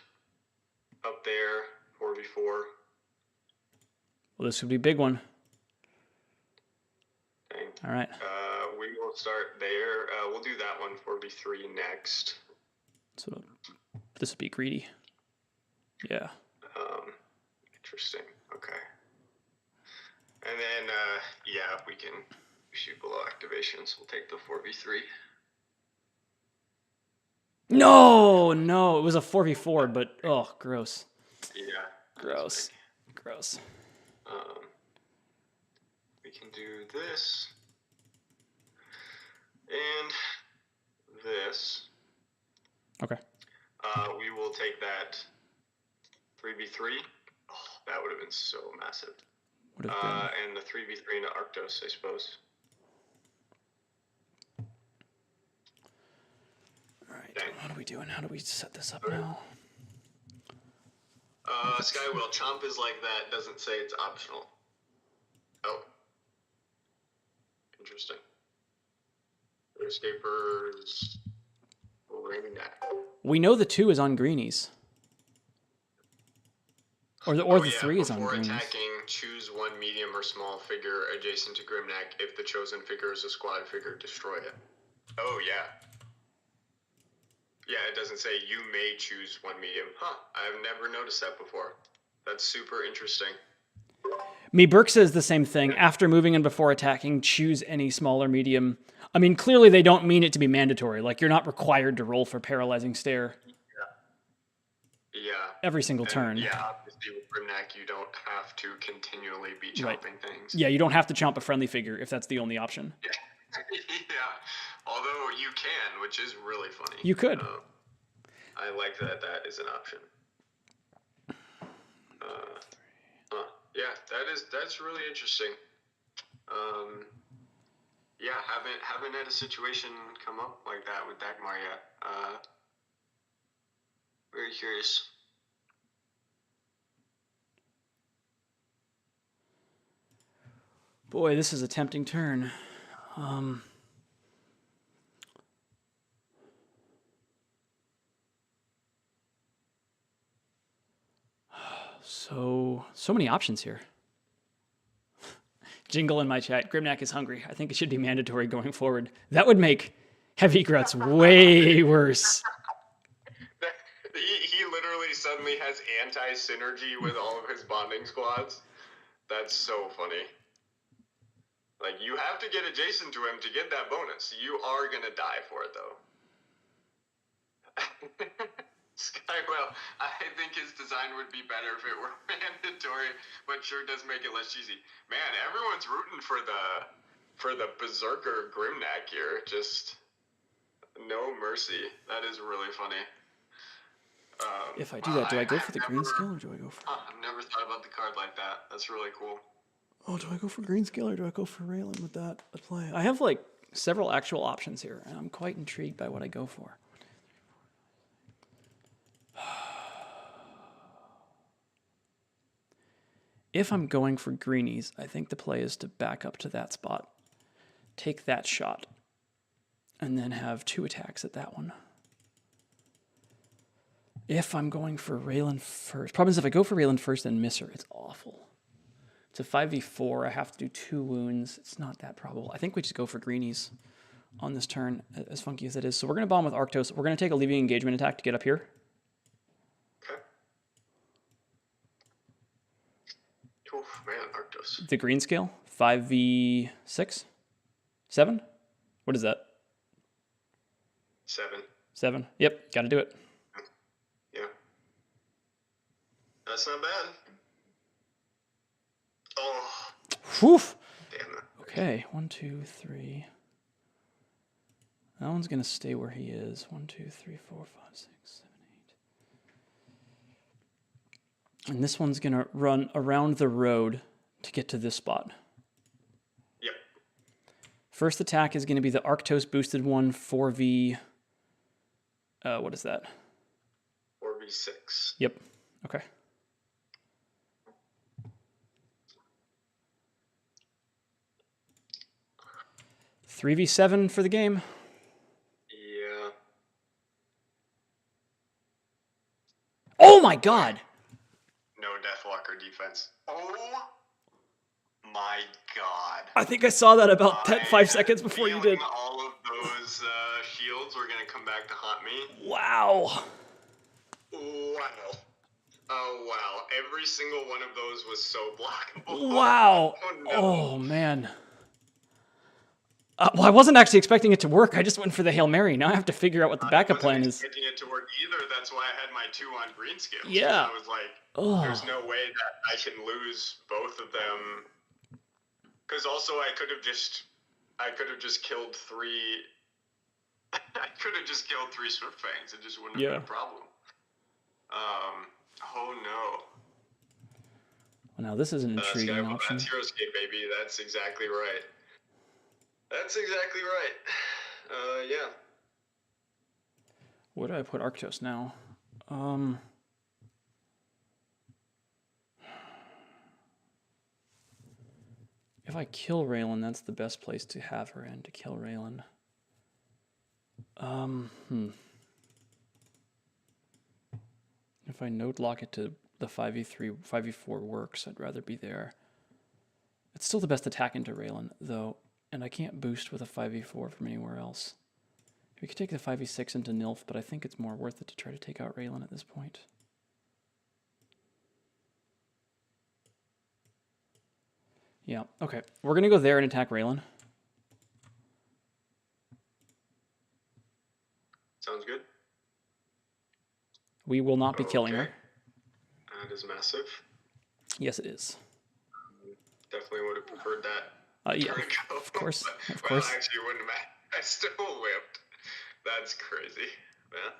up there, 4v4. Well, this would be a big one. Okay. All right. We will start there. We'll do that one, 4v3 next. So this would be greedy. Yeah. Interesting. Okay. And then, we can shoot below activations. We'll take the 4v3. No, it was a 4v4, but gross. Yeah. Gross. We can do this and this. Okay. We will take that 3v3. Oh, that would have been so massive. Would have been. And the 3v3 into Arctos, I suppose. All right. What are we doing? How do we set this up now? Skywheel, Chomp is like that. Doesn't say it's optional. Oh. Interesting. Escapers. We know the 2 is on greenies. Or the 3 is on greenies. Before attacking, choose 1 medium or small figure adjacent to Grimnack. If the chosen figure is a squad figure, destroy it. Oh, yeah. Yeah, it doesn't say you may choose 1 medium. Huh, I've never noticed that before. That's super interesting. Me Burke says the same thing. After moving and before attacking, choose any small or medium. I mean, clearly they don't mean it to be mandatory. Like, you're not required to roll for Paralyzing Stare. Yeah. Every single turn. Yeah, obviously with Grimnack, you don't have to continually be chomping things. Yeah, you don't have to chomp a friendly figure if that's the only option. Yeah. Although you can, which is really funny. You could. I like that is an option. That's really interesting. Haven't had a situation come up like that with Dagmar yet. Very curious. Boy, this is a tempting turn. So many options here. Jingle in my chat. Grimnack is hungry. I think it should be mandatory going forward. That would make Heavy Gruts way worse. He literally suddenly has anti-synergy with all of his bonding squads. That's so funny. Like, you have to get adjacent to him to get that bonus. You are going to die for it, though. Skywell, I think his design would be better if it were mandatory, but sure does make it less cheesy. Man, everyone's rooting for the Berserker Grimnack here. Just no mercy. That is really funny. If I do that, do I go for the green skill or do I go for... I've never thought about the card like that. That's really cool. Oh, do I go for green skill or do I go for Raylan with that play? I have like several actual options here, and I'm quite intrigued by what I go for. If I'm going for greenies, I think the play is to back up to that spot, take that shot, and then have 2 attacks at that one. If I'm going for Raylan first, problem is if I go for Raylan first and miss her, it's awful. It's a 5v4, I have to do 2 wounds. It's not that probable. I think we just go for greenies on this turn, as funky as it is. So we're going to bomb with Arctos. We're going to take a leaving engagement attack to get up here. Okay. Oof, man, Arctos. The green scale, 5v6? 7? What is that? 7. 7. Yep, got to do it. Yeah. That's not bad. Oh. Whew. Damn it. Okay, 1, 2, 3. That one's going to stay where he is. 1, 2, 3, 4, 5, 6, 7, 8. And this one's going to run around the road to get to this spot. Yep. First attack is going to be the Arctos boosted one, 4v... what is that? 4v6. Yep. Okay. Three v 7 for the game. Yeah. Oh my god! No Deathwalker defense. Oh my god. I think I saw that about 5 seconds before you did. All of those shields were going to come back to haunt me. Wow. Wow. Oh, wow. Every single one of those was so blockable. Wow. Oh, no. Oh, man. Well, I wasn't actually expecting it to work. I just went for the Hail Mary. Now I have to figure out what the backup plan is. I wasn't expecting it to work either. That's why I had my 2 on green scales. Yeah. I was like, there's no way that I can lose both of them. Because also I could have just killed 3. I could have just killed 3 Swift Fangs. It just wouldn't have been a problem. Oh no. Well, now this is an intriguing option. That's Heroscape, baby. That's exactly right. That's exactly right. Yeah. Where do I put Arctos now? If I kill Raylan, that's the best place to have her in, to kill Raylan. If I note lock it to the 5v3, 5v4 works, I'd rather be there. It's still the best attack into Raylan, though, and I can't boost with a 5v4 from anywhere else. We could take the 5v6 into Nilf, but I think it's more worth it to try to take out Raylan at this point. Yeah, okay. We're going to go there and attack Raylan. Sounds good. We will not be killing her. That is massive. Yes, it is. Definitely would have preferred that. Yeah, of course. But, of course. Well, actually, it wouldn't matter. I still whipped. That's crazy, man.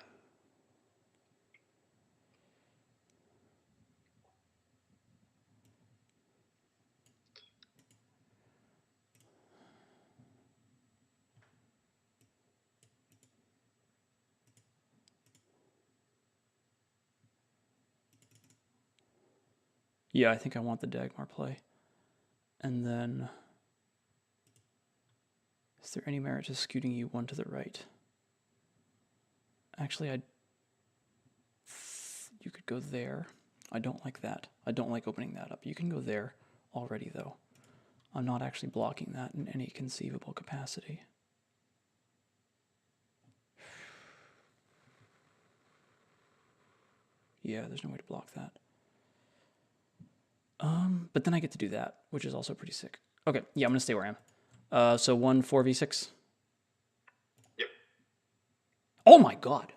Yeah, I think I want the Dagmar play. And then, is there any merit to scooting you one to the right? Actually, you could go there. I don't like that. I don't like opening that up. You can go there already, though. I'm not actually blocking that in any conceivable capacity. Yeah, there's no way to block that. But then I get to do that, which is also pretty sick. Okay, yeah, I'm gonna stay where I am. So 1 4v6. Yep. Oh my god.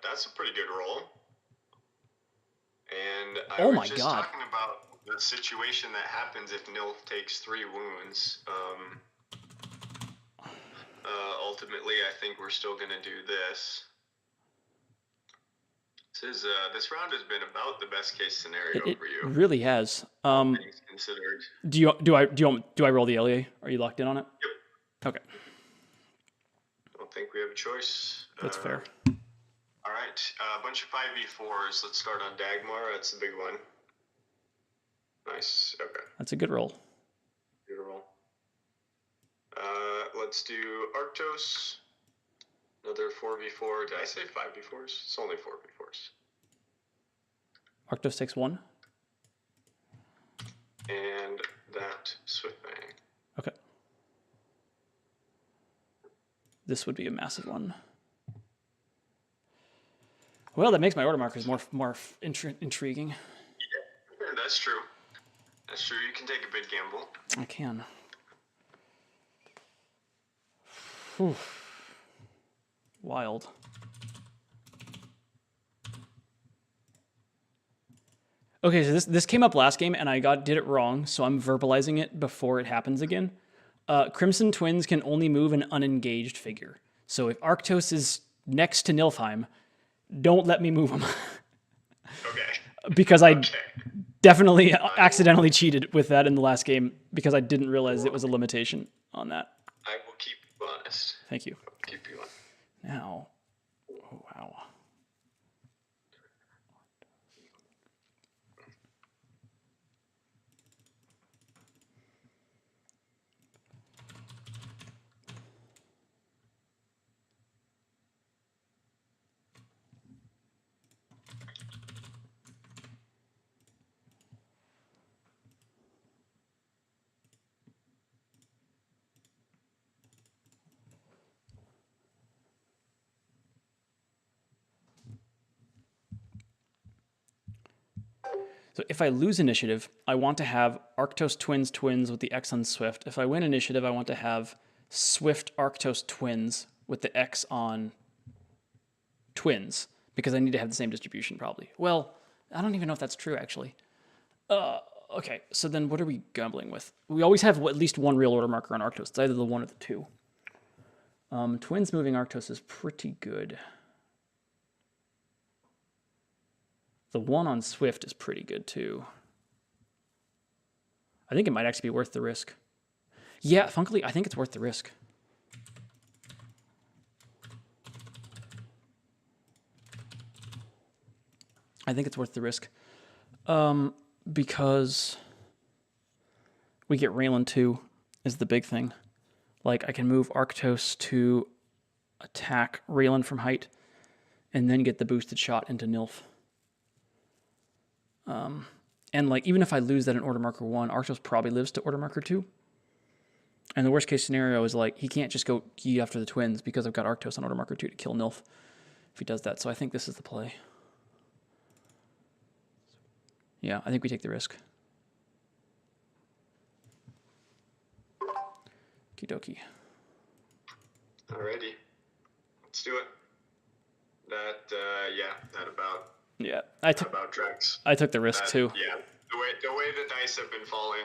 That's a pretty good roll. And I Oh was my just god. talking about the situation that happens if Nilf takes 3 wounds. Ultimately, I think we're still gonna do this. This round has been about the best case scenario It for you. really has. Things considered. Do I roll the LEA? Are you locked in on it? Yep. Okay. I don't think we have a choice. That's fair. All right, a bunch of 5v4s. Let's start on Dagmar. That's the big one. Nice. Okay. That's a good roll. Good roll. Let's do Arctos. Another 4v4. Did I say 5v4s? It's only 4v4s. Arctos takes 1. And that Swift Bang. Okay. This would be a massive one. Well, that makes my order markers more intriguing. Yeah, that's true. That's true. You can take a big gamble. I can. Whew. Wild. Okay, so this came up last game, and I did it wrong, so I'm verbalizing it before it happens again. Crimson Twins can only move an unengaged figure. So if Arctos is next to Nilfheim, don't let me move him. Okay. Because I definitely accidentally cheated with that in the last game because I didn't realize it was a limitation on that. I will keep you honest. Thank you. I will keep you honest. Now, oh, wow. So if I lose initiative, I want to have Arctos twins with the X on Swift. If I win initiative, I want to have Swift Arctos twins with the X on twins because I need to have the same distribution probably. Well, I don't even know if that's true actually. Okay, so then what are we gambling with? We always have at least one real order marker on Arctos. It's either the 1 or the 2. Twins moving Arctos is pretty good. The 1 on Swift is pretty good too. I think it might actually be worth the risk. Yeah, Funkily, I think it's worth the risk. I think it's worth the risk. Because we get Raylan 2 is the big thing. Like, I can move Arctos to attack Raylan from height and then get the boosted shot into Nilf. And like, even if I lose that in order marker 1, Arctos probably lives to order marker 2. And the worst case scenario is like, he can't just go key after the twins because I've got Arctos on order marker 2 to kill Nilf if he does that. So I think this is the play. Yeah, I think we take the risk. Okie dokie. Alrighty. Let's do it. That about... Yeah, about tracks. I took the risk too. Yeah, the way the dice have been falling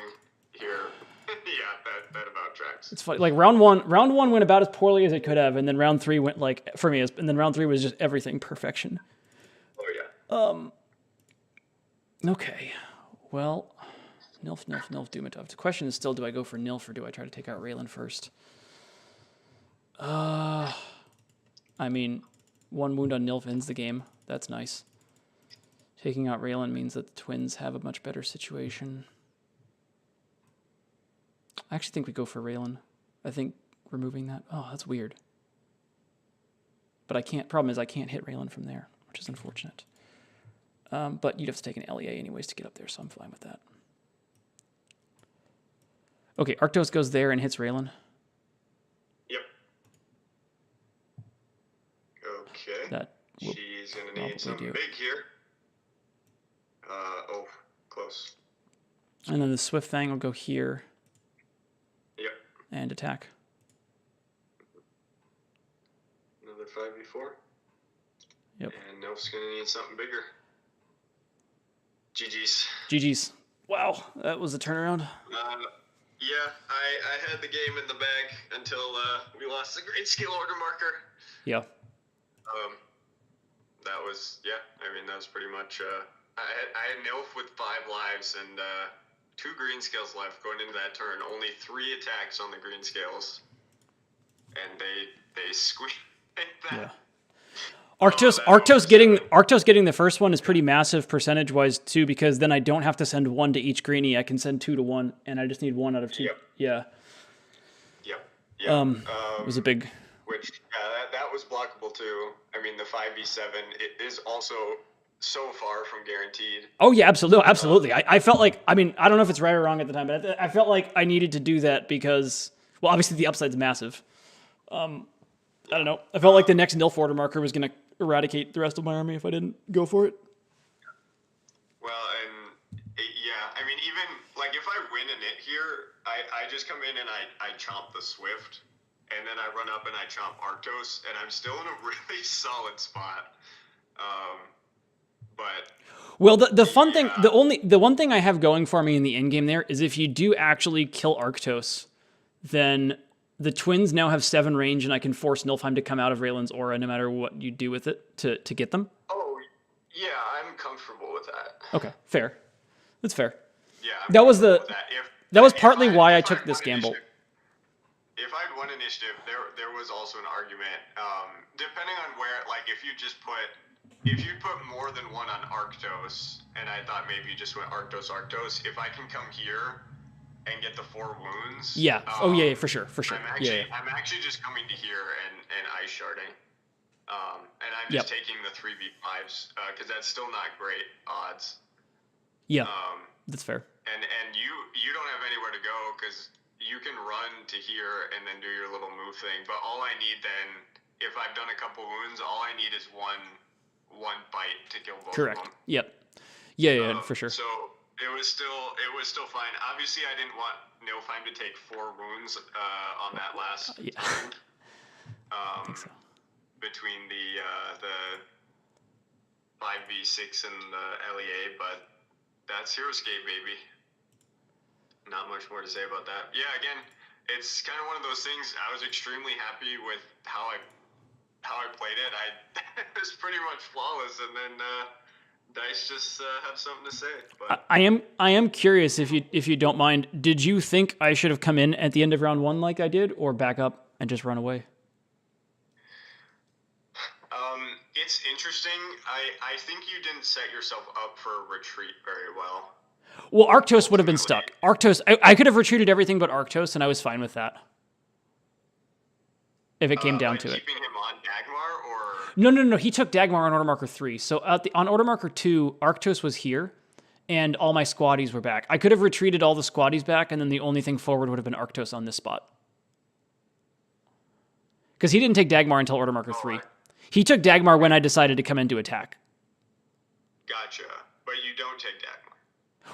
here, yeah, that about tracks. It's funny. Like round one went about as poorly as it could have, and then round 3 went like for me, and then round 3 was just everything perfection. Oh yeah. Okay. Well, Nilf, Dumatov. The question is still, do I go for Nilf or do I try to take out Raylan first? I mean, 1 wound on Nilf ends the game. That's nice. Taking out Raylan means that the twins have a much better situation. I actually think we go for Raylan. I think removing that... Oh, that's weird. But I can't... Problem is I can't hit Raylan from there, which is unfortunate. But you'd have to take an LEA anyways to get up there, so I'm fine with that. Okay, Arctos goes there and hits Raylan. Yep. Okay. That will She's gonna probably need something do. big here. Oh, close. And then the Swift Fang will go here Yep. and attack. Another 5v4. Yep. And Nilf's gonna need something bigger. GG's. GG's. Wow, that was a turnaround. Yeah, I had the game in the bag until we lost the great skill order marker. Yeah. That was, yeah, I mean, that was pretty much, I had Nilf with 5 lives and 2 green scales left going into that turn. Only 3 attacks on the green scales. And they squeaked that. Yeah. Arctos getting the first one is pretty massive percentage wise too, because then I don't have to send 1 to each greenie. I can send 2 to 1, and I just need 1 out of 2. Yep. Yeah. Yep. It was a big. Which that was blockable too. I mean, the 5v7 it is also so far from guaranteed. Oh yeah, absolutely. I felt like, I mean, I don't know if it's right or wrong at the time, but I felt like I needed to do that because, well, obviously the upside's massive. I don't know. I felt like the next Nilf order marker was going to eradicate the rest of my army if I didn't go for it. Well, and yeah, I mean, even like if I win a knit here, I just come in and I chomp the Swift, and then I run up and I chomp Arctos, and I'm still in a really solid spot. But well, the fun thing, the one thing I have going for me in the end game there is if you do actually kill Arctos, then the twins now have 7 range, and I can force Nilfheim to come out of Raylan's aura no matter what you do with it to get them. Oh, yeah, I'm comfortable with that. Okay, fair. That's fair. Yeah, that was partly why I took this gamble. If I'd won initiative, there was also an argument. Depending on where, like, if you put more than 1 on Arctos, and I thought maybe you just went Arctos, if I can come here and get the 4 wounds. Yeah. Yeah, for sure. I'm actually just coming to here and ice sharding. And I'm just taking the 3v5s because that's still not great odds. Yeah. That's fair. And you don't have anywhere to go because you can run to here and then do your little move thing. But all I need then, if I've done a couple wounds, all I need is one bite to kill both of them. Yep. Yeah, for sure. So it was still fine. Obviously, I didn't want Nilfheim to take 4 wounds on that last turn. I think so. Between the 5v6 and the LEA, but that's Heroscape, baby. Not much more to say about that. Yeah, again, it's kind of one of those things. I was extremely happy with how I played it. It was pretty much flawless, and then Dice just have something to say. But I am curious if you don't mind. Did you think I should have come in at the end of round 1 like I did, or back up and just run away? It's interesting. I think you didn't set yourself up for a retreat very well. Well, Arctos would have been stuck. Arctos, I could have retreated everything but Arctos, and I was fine with that. If it came down to it. Keeping him on Dagmar, or No. He took Dagmar on Order Marker 3. So on Order Marker 2, Arctos was here, and all my squaddies were back. I could have retreated all the squaddies back, and then the only thing forward would have been Arctos on this spot. Because he didn't take Dagmar until Order Marker 3. He took Dagmar when I decided to come in to attack. Gotcha. But you don't take Dagmar.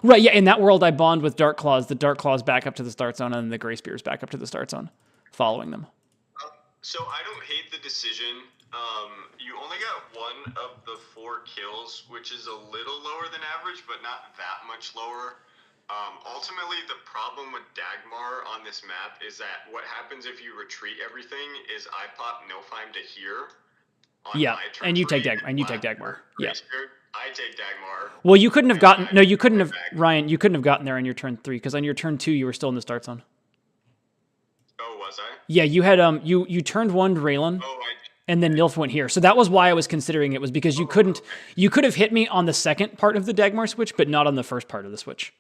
Right, yeah, in that world I bond with Dark Claws. The Dark Claws back up to the start zone, and the Grey Spears back up to the start zone, following them. So I don't hate the decision. You only got 1 of the 4 kills, which is a little lower than average, but not that much lower. Ultimately, the problem with Dagmar on this map is that what happens if you retreat everything is I pop Nilfheim to here. On my turn and you take 3, Dagmar. Yeah. I take Dagmar. Well, you couldn't have gotten... No, you couldn't have... Ryan, you couldn't have gotten there on your turn 3, because on your turn 2, you were still in the start zone. Oh, was I? Yeah, you had... You turned 1 to Raylan, and then Nilf went here. So that was why I was considering it, was because you couldn't... Okay. You could have hit me on the second part of the Dagmar switch, but not on the first part of the switch.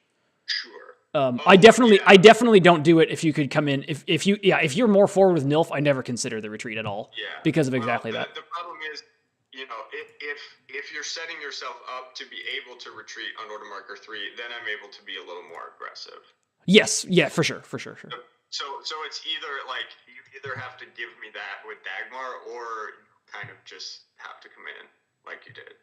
Sure. I definitely don't do it if you could come in. If you're more forward with Nilf, I never consider the retreat at all. Yeah. Because of exactly that. The problem is, if you're setting yourself up to be able to retreat on Order Marker 3, then I'm able to be a little more aggressive. Yes, yeah, for sure. So it's either like you either have to give me that with Dagmar, or you kind of just have to come in like you did.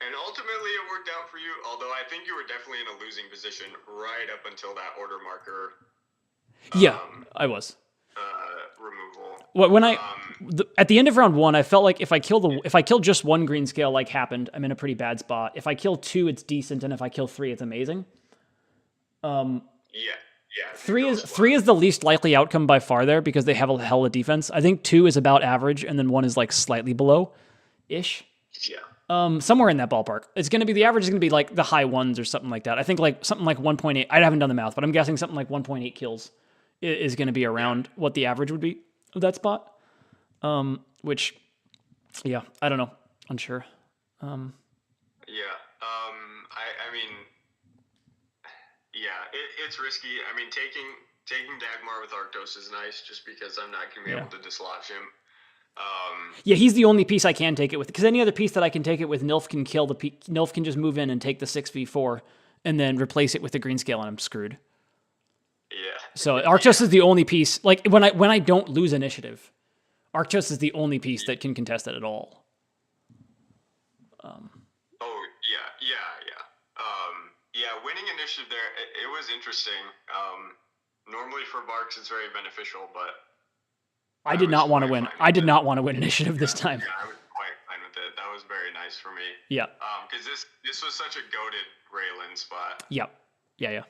And ultimately it worked out for you, although I think you were definitely in a losing position right up until that order marker Yeah, I was. removal. When at the end of round 1, I felt like if I kill just one green scale like happened, I'm in a pretty bad spot. If I kill 2, it's decent, and if I kill 3, it's amazing. Yeah. 3 is the least likely outcome by far there because they have a hell of defense. I think 2 is about average, and then 1 is like slightly below ish. Yeah. Somewhere in that ballpark. It's going to be the average is going to be like the high ones or something like that. I think like something like 1.8. I haven't done the math, but I'm guessing something like 1.8 kills is going to be around what the average would be of that spot. Which, yeah, I don't know. Unsure. Yeah. I mean, yeah, it's risky. I mean, taking Dagmar with Arctos is nice, just because I'm not gonna be able to dislodge him. Yeah, he's the only piece I can take it with, because any other piece that I can take it with, Nilf can kill Nilf can just move in and take the 6v4 and then replace it with the green scale, and I'm screwed. Yeah. So Arctos is the only piece. Like when I don't lose initiative, Arctos is the only piece that can contest it at all. Oh yeah. Yeah, winning initiative there, it was interesting. Normally for Barks it's very beneficial, but I did not want to win. I did not want to win initiative this time. Yeah, I was quite fine with it. That was very nice for me. Yeah. Because this was such a goated Raylan spot. Yeah. Like,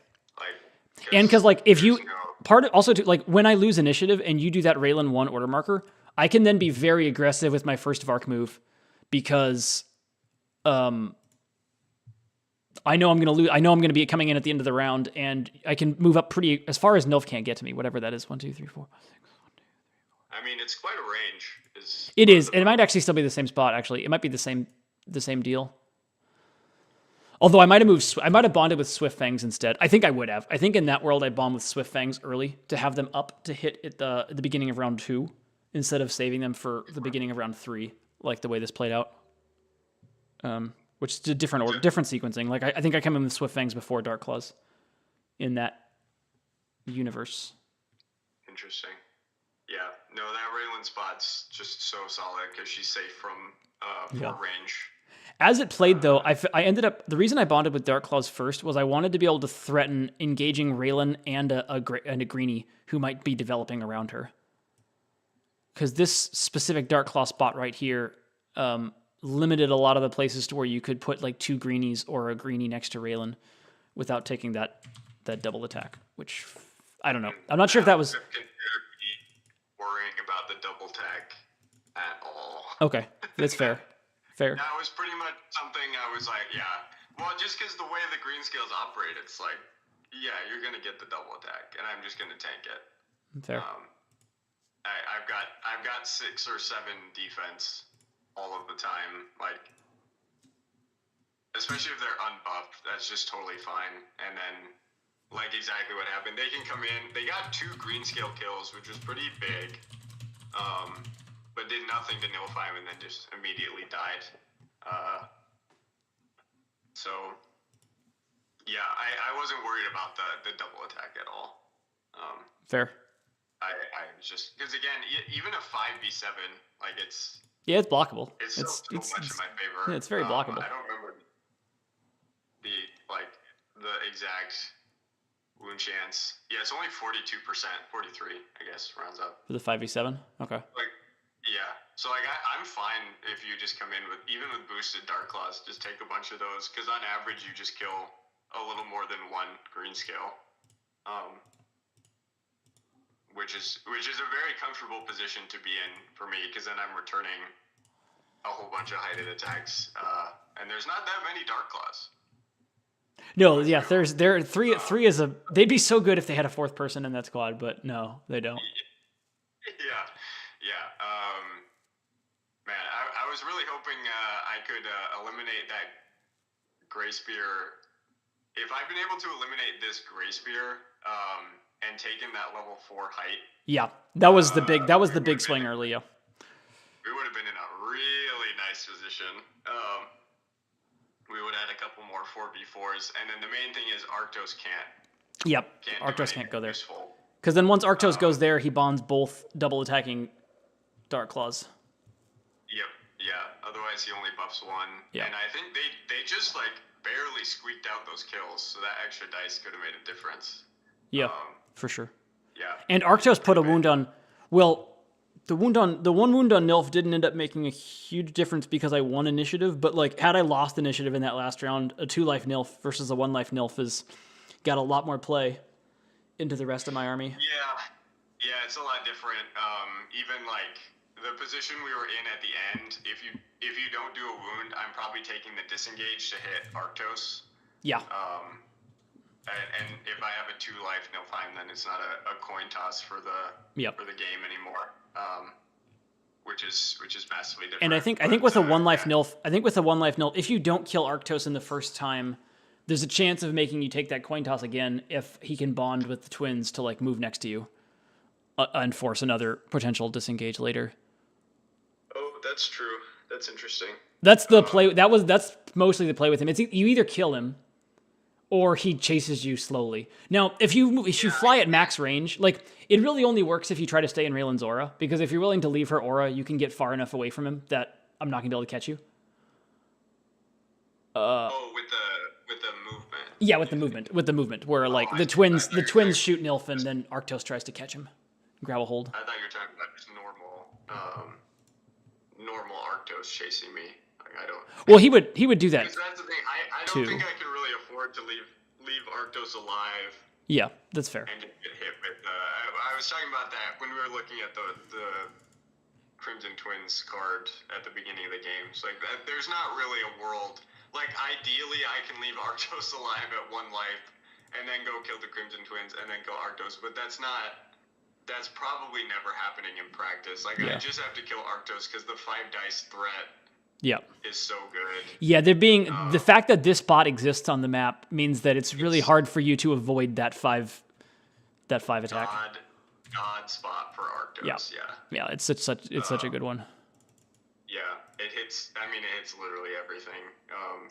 and because like if you also too, like when I lose initiative and you do that Raylan 1 order marker, I can then be very aggressive with my first Vark move because I know I'm going to lose. I know I'm going to be coming in at the end of the round, and I can move up pretty as far as Nilf can't get to me. Whatever that is, 1, 2, 3, 4, 5, 6. I mean, it's quite a range. It is. It might actually still be the same spot. Actually, it might be the same deal. Although I might have bonded with Swift Fangs instead. I think I would have. I think in that world I bond with Swift Fangs early to have them up to hit at the beginning of round 2 instead of saving them for the beginning of round 3, like the way this played out. Which is a different order, different sequencing. Like I think I come in with Swift Fangs before Dark Claws in that universe. Interesting. Yeah. No, that Raylan spot's just so solid because she's safe from range. As it played, though, I ended up... The reason I bonded with Dark Claws first was I wanted to be able to threaten engaging Raylan and a Greenie who might be developing around her. Because this specific Dark Claw spot right here limited a lot of the places to where you could put like 2 Greenies or a Greenie next to Raylan without taking that double attack, which I don't know. I'm not sure if that was... worrying about the double attack at all. Okay, that's fair. That was pretty much something I was like, yeah. Well, just because the way the green scales operate, it's like, yeah, you're gonna get the double attack, and I'm just gonna tank it. Fair. I've got 6 or 7 defense all of the time, like, especially if they're unbuffed. That's just totally fine. And then, like exactly what happened, they can come in. They got 2 green scale kills, which was pretty big. But did nothing to Nilfheim and then just immediately died. So, yeah, I wasn't worried about the double attack at all. Fair. I was just, because again, even a 5v7, like it's... Yeah, it's blockable. It's so much in my favor. Yeah, it's very blockable. I don't remember the exact wound chance. Yeah, it's only 42%, 43, I guess, rounds up. For the 5v7? Okay. Yeah. So, I'm fine if you just come in with, even with boosted Dark Claws, just take a bunch of those, because on average, you just kill a little more than 1 green scale. Which is a very comfortable position to be in for me, because then I'm returning a whole bunch of heighted attacks, and there's not that many Dark Claws. No, yeah, there three is a... They'd be so good if they had a 4th person in that squad, but no, they don't. Yeah. Man, I was really hoping I could eliminate that Gray Spear. If I've been able to eliminate this Gray Spear and taken that level 4 height. Yeah, that was the big swing early, yeah. We would have been in a really nice position. We would have had a couple more 4v4s, and then the main thing is Arctos can't Yep, Can't do Arctos anything can't go there. useful. Because then once Arctos goes there, he bonds both double attacking Dark Claws. Yep, yeah. Otherwise, he only buffs one. Yeah. And I think they just like barely squeaked out those kills, so that extra dice could have made a difference. Yeah, for sure. Yeah. And Arctos put a wound on. Well, the one wound on Nilf didn't end up making a huge difference because I won initiative. But like, had I lost initiative in that last round, a 2-life Nilf versus a 1-life Nilf has got a lot more play into the rest of my army. Yeah, it's a lot different. Even like the position we were in at the end, if you don't do a wound, I'm probably taking the disengage to hit Arctos. Yeah. And if I have a 2-life Nilfheim, then it's not a coin toss for the game anymore. Which is massively different. And I think with a 1-life Nilf, if you don't kill Arctos in the first time, there's a chance of making you take that coin toss again if he can bond with the twins to like move next to you and force another potential disengage later. Oh, that's true. That's interesting. That's the play. That's mostly the play with him. It's you either kill him or he chases you slowly. Now, if you fly at max range, like it really only works if you try to stay in Raylan's aura, because if you're willing to leave her aura, you can get far enough away from him that I'm not gonna be able to catch you. With the movement. Yeah, with the movement, where like the twins shoot Nilf and then Arctos tries to catch him, grab a hold. I thought you were talking about just normal Arctos chasing me. Like, I don't. Well, he would do that. Because that's the thing. I don't think I can really afford to leave Arctos alive. Yeah, that's fair. And get hit with. I was talking about that when we were looking at the Crimson Twins card at the beginning of the game. It's like there's not really a world. Like, ideally, I can leave Arctos alive at 1 life and then go kill the Crimson Twins and then kill Arctos, but that's probably never happening in practice. Like, I just have to kill Arctos because the 5 dice threat is so good. Yeah, the fact that this bot exists on the map means that it's really hard for you to avoid that 5 attack. God spot for Arctos, Yeah, it's such a good one. Yeah, it hits literally everything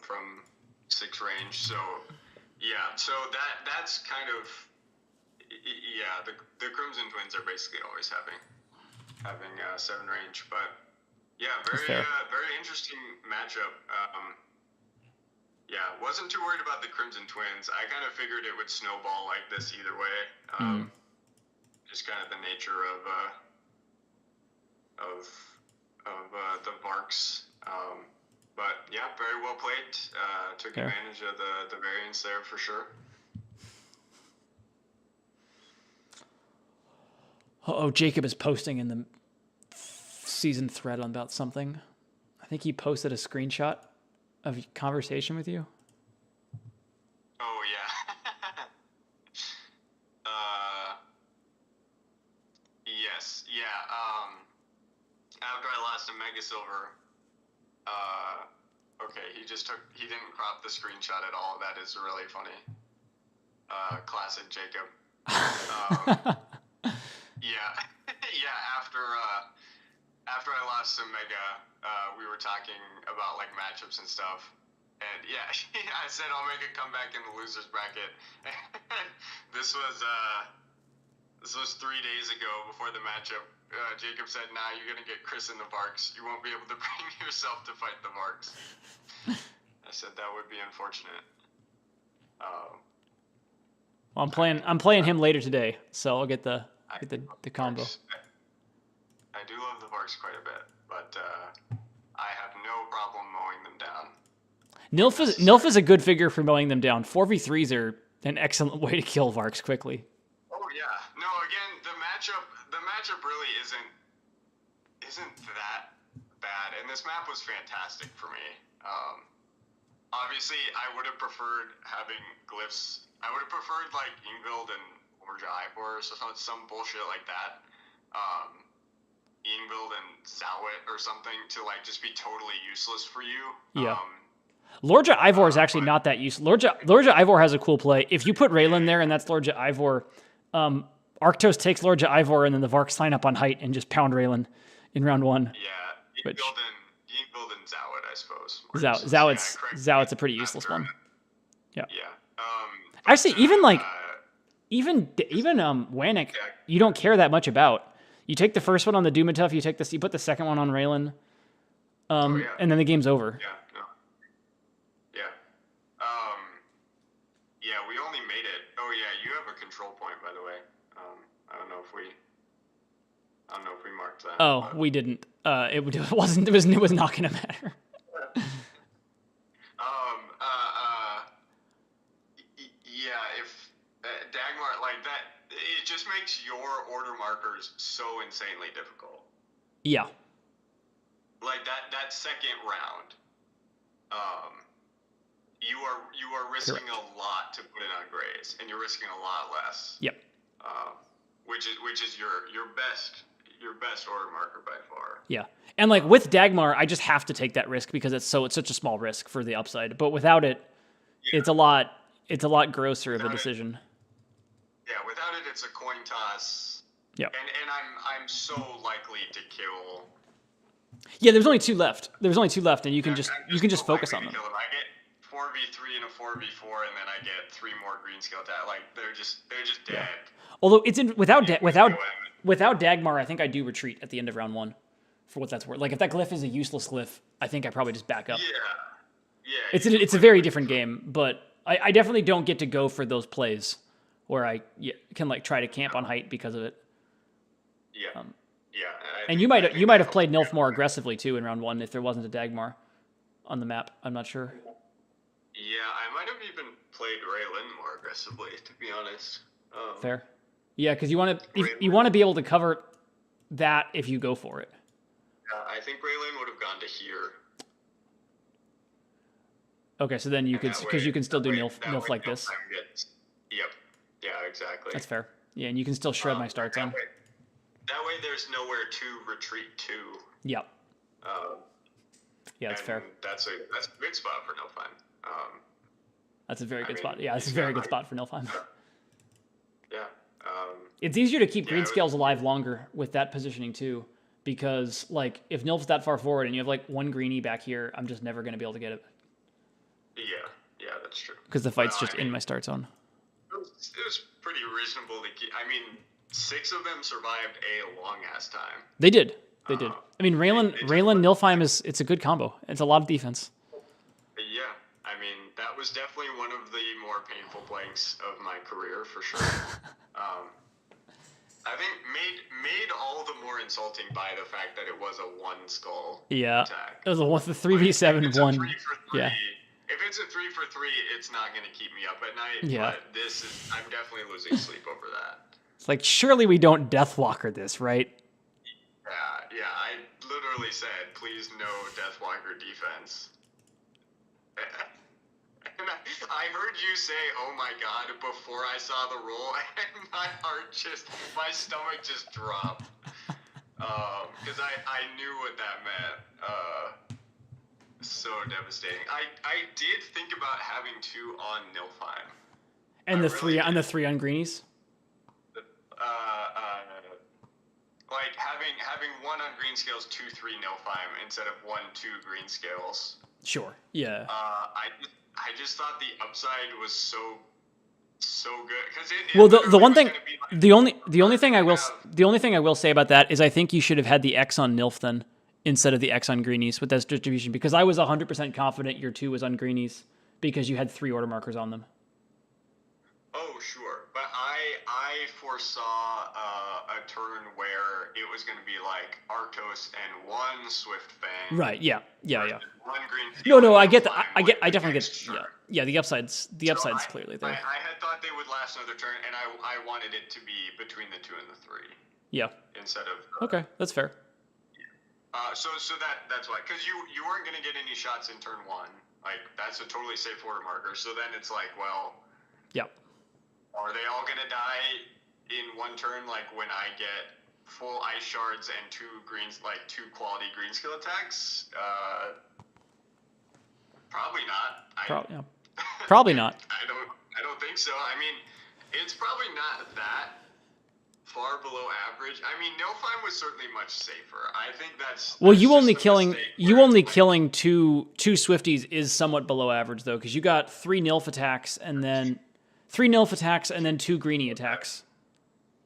from 6 range. So, yeah, that's kind of, the Crimson Twins are basically always having 7 range. But, yeah, very interesting matchup. Wasn't too worried about the Crimson Twins. I kind of figured it would snowball like this either way. Just kind of the nature of the Varks. But yeah, very well played. Took advantage of the variance there for sure. Oh, Jacob is posting in the season thread about something. I think he posted a screenshot of a conversation with you. Oh yeah. Yes. Yeah. After I lost a Mega Silver, okay, he didn't crop the screenshot at all. That is really funny. Classic Jacob. Yeah. After I lost some Mega, we were talking about like matchups and stuff. And yeah, I said I'll make a comeback in the losers bracket. This was 3 days ago before the matchup. Jacob said, "Nah, you're gonna get Chris in the Varks. You won't be able to bring yourself to fight the Varks." I said that would be unfortunate. Well, I'm playing him later today, so I'll get the combo. I do love the Varks quite a bit, but I have no problem mowing them down. Nilf is a good figure for mowing them down. 4v3s are an excellent way to kill Varks quickly. Oh yeah. No, again, the matchup really isn't that bad, and this map was fantastic for me. Obviously, I would have preferred having glyphs. I would have preferred like Ingvild and Lorja Ivor or some bullshit like that. Ingvild and Zawit or something to like just be totally useless for you. Yeah. Lorja Ivor is actually not that useful. Lorja Ivor has a cool play. If you put Raylan there and that's Lorja Ivor, Arctos takes Lorja Ivor and then the Varks line up on height and just pound Raylan in round 1. Yeah, Ingvild and Zawit, I suppose. Zawit's a pretty useless one. Yeah. Yeah. Actually, even like even Wannick, you don't care that much about. You take the first one on the Dumatuf, you put the second one on Raylan, and then the game's over. Yeah, no. Yeah. Yeah, we only made it. Oh yeah, you have a control point, by the way. I don't know if we marked that. Oh, but we didn't. It wasn't. It was not going to matter. Yeah, if Dagmar like that, it just makes your order markers so insanely difficult. Yeah. Like that second round, you are risking Correct. a lot to put in on Grays, and you're risking a lot less. Yep. Which is your best order marker by far. Yeah. And like with Dagmar, I just have to take that risk because it's such a small risk for the upside. But without it, it's a lot grosser of a decision. Without it, it's a coin toss. Yeah. And I'm so likely to kill. Yeah, there's only two left. And you can just focus on them. Kill them. I get 4v3 and a 4v4, and then I get 3 more green skill attack. Like they're just dead. Yeah. Although it's without Dagmar, I think I do retreat at the end of round 1, for what that's worth. Like if that glyph is a useless glyph, I think I probably just back up. Yeah. It's a very different game, but I definitely don't get to go for those plays where I can like try to camp on height because of it. Yeah. And you might have played Nilf more aggressively too in round 1 if there wasn't a Dagmar on the map. I'm not sure. Yeah, I might have even played Raylan more aggressively, to be honest. Fair. Yeah, because you want to be able to cover that if you go for it. I think Raylan would have gone to here. Okay, so then you can still do Nilf like this. Yep. Yeah, exactly. That's fair. Yeah, and you can still shred my starts on. That way, there's nowhere to retreat to. Yep. Yeah, that's fair. That's a good spot for Nilfheim. That's a very good spot. Yeah, it's a very good spot for Nilfheim. Yeah. It's easier to keep green scales alive longer with that positioning too, because like if Nilf's that far forward and you have like one greenie back here, I'm just never going to be able to get it. Yeah, that's true. Because the fight's in my start zone. It was pretty reasonable to keep. I mean, 6 of them survived a long ass time. They did. I mean, Raylan Nilfheim it's a good combo. It's a lot of defense. Yeah, I mean that was definitely one of the more painful blanks of my career for sure. I think made all the more insulting by the fact that it was a 1 skull attack. It was the 3v7 1. Yeah. If it's a 3 for 3, it's not going to keep me up at night. Yeah. But I'm definitely losing sleep over that. It's like, surely we don't Deathwalker this, right? Yeah. I literally said, please no Deathwalker defense. And I heard you say, oh my god, before I saw the roll, and my stomach just dropped. Because I knew what that meant. So devastating. I did think about having 2 on Nilfheim. And the 3 on greenies? Like having 1 on green scales, 2, 3 Nilfheim instead of 1, 2 green scales. Sure. Yeah. I just thought the upside was so good because the one thing, the only thing I will say about that is I think you should have had the X on Nilf then instead of the X on greenies with that distribution, because I was 100% confident your 2 was on greenies because you had 3 order markers on them. Oh sure, but I foresaw a turn where it was going to be like Arctos and 1 Swift Fang. Right. Yeah. 1 green. No, I get that. I definitely get. Yeah. The upside's clearly there. I had thought they would last another turn, and I wanted it to be between the 2 and the 3. Yeah. Instead of. Okay, that's fair. So that's why, because you weren't going to get any shots in turn 1. Like that's a totally safe order marker. So then it's like, well. Yep. Are they all going to die in 1 turn? Like when I get full ice shards and 2 greens, like 2 quality green skill attacks? Probably not. Probably not. I don't think so. I mean, it's probably not that far below average. I mean, Nilfheim was certainly much safer. I think that's you only killing two Swifties is somewhat below average though, because you got 3 Nilf attacks and then 3 Nilf attacks and then 2 greenie attacks.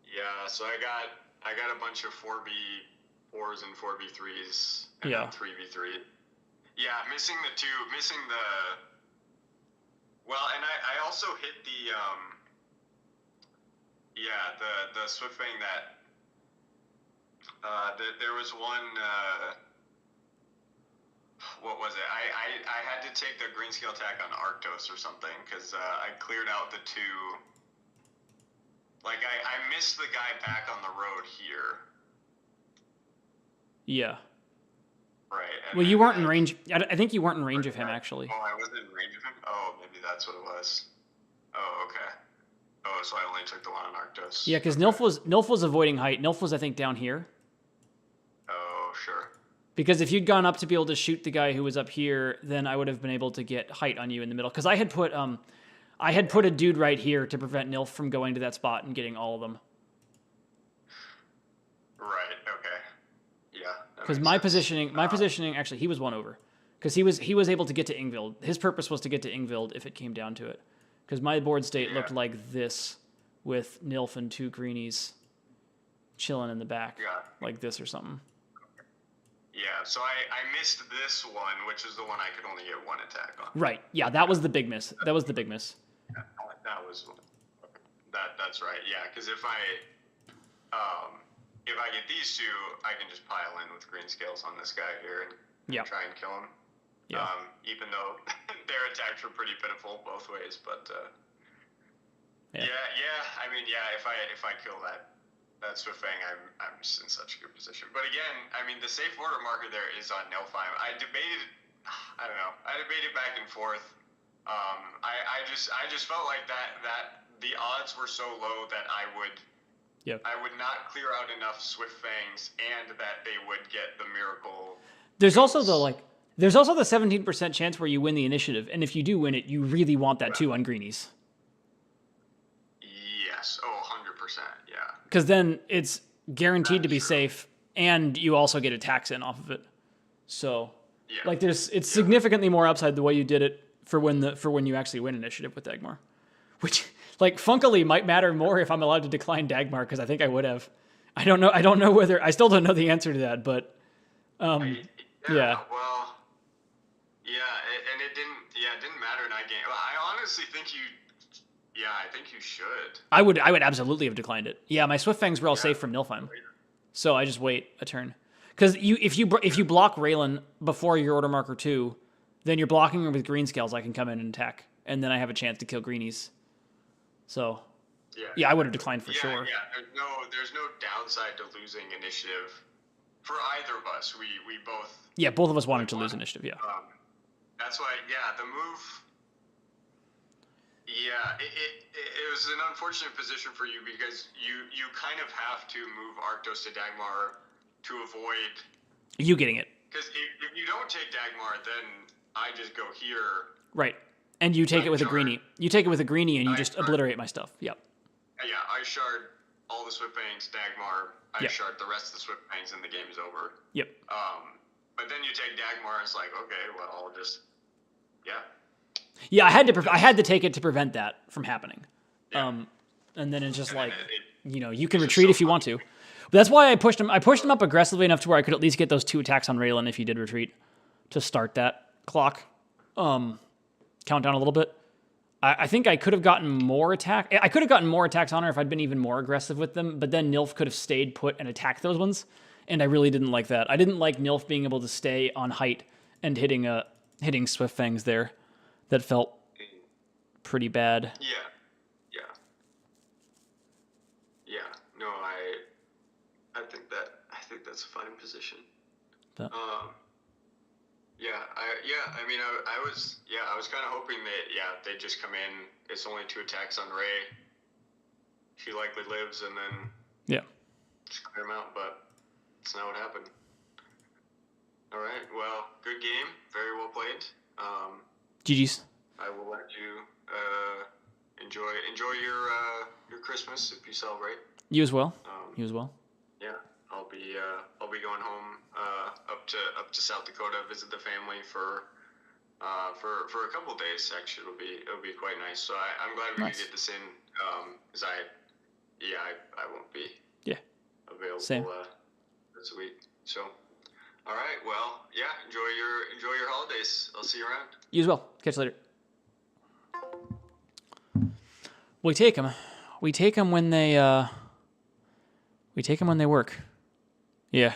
Yeah, so I got a bunch of 4v4s and 4v3s and Yeah. then 3v3. Yeah, missing the. Well, and I also hit the the Swift Fang that there was one. What was it? I had to take the green scale attack on Arctos or something because I cleared out the 2. Like I missed the guy back on the road here. Yeah. Right. Well, you weren't in range. I think you weren't in range of him, actually. Oh, I wasn't in range of him? Oh, maybe that's what it was. Oh, okay. Oh, so I only took the one on Arctos. Yeah, because Nilf was avoiding height. Nilf was, I think, down here. Oh, sure. Because if you'd gone up to be able to shoot the guy who was up here, then I would have been able to get height on you in the middle. Because I had put a dude right here to prevent Nilf from going to that spot and getting all of them. Right. Okay. Yeah. Because my positioning, actually, he was one over. Because he was able to get to Ingvild. His purpose was to get to Ingvild if it came down to it. Because my board state looked like this, with Nilf and 2 greenies chilling in the back, like this or something. Yeah, so I missed this one, which is the one I could only get 1 attack on. Right. Yeah, that was the big miss. That was the big miss. Yeah, that's right. Yeah, because if I get these 2, I can just pile in with green scales on this guy here and try and kill him. Yeah. Even though their attacks were pretty pitiful both ways, but I mean, if I kill that Swift Fang, I'm just in such a good position. But again, I mean, the safe order marker there is on Nilfheim. I debated back and forth. I just felt like that the odds were so low that I would not clear out enough Swift Fangs and that they would get the miracle. There's also the 17% chance where you win the initiative, and if you do win it, you really want that 2 on greenies. Yes. Oh, 100%. Yeah. Because then it's guaranteed to be safe, and you also get attacks in off of it. So, it's significantly more upside the way you did it for when you actually win initiative with Dagmar, which funkily might matter more if I'm allowed to decline Dagmar, because I think I would have. I don't know whether I still don't know the answer to that, but Well, and it didn't matter in that game. I honestly think I think you should. I would absolutely have declined it. Yeah, my Swift Fangs were all safe from Nilfheim, so I just wait a turn. Because if you block Raylan before your order marker 2, then you're blocking her with green scales. I can come in and attack, and then I have a chance to kill greenies. So I would have declined for sure. Yeah, there's no downside to losing initiative for either of us. We both. Yeah, both of us wanted to lose initiative. Yeah. That's why. Yeah, the move. Yeah, it was an unfortunate position for you because you kind of have to move Arctos to Dagmar to avoid you getting it. Because if you don't take Dagmar, then I just go here. Right, and you take it with a greenie. You take it with a greenie, and you just obliterate my stuff. Yep. Yeah, I shard all the Swift Fangs, Dagmar. I shard the rest of the Swift Fangs, and the game is over. Yep. But then you take Dagmar, and it's like, okay, well, I'll just, Yeah, I had to take it to prevent that from happening. Yeah. And then it's just you can retreat if you want to. But that's why I pushed him. I pushed him up aggressively enough to where I could at least get those 2 attacks on Raylan if he did retreat to start that clock. Countdown a little bit. I think I could have gotten more attack. I could have gotten more attacks on her if I'd been even more aggressive with them. But then Nilf could have stayed put and attacked those ones, and I really didn't like that. I didn't like Nilf being able to stay on height and hitting Swift Fangs there. That felt pretty bad. Yeah. No, I think that's a fine position. But. I was kind of hoping that they'd just come in. It's only 2 attacks on Ray. She likely lives, and then just clear them out. But it's not what happened. All right. Well, good game. Very well played. GG's. I will let you enjoy your Christmas if you celebrate. You as well. Yeah, I'll be going home up to South Dakota, visit the family for for a couple days. Actually, it'll be quite nice. So I'm glad we Nice. could get this in. Because I won't be Yeah. available Same. this week. So, all right. Well, yeah. Enjoy your holidays. I'll see you around. You as well. Catch you later. We take them. We take them when they. We take them when they work. Yeah.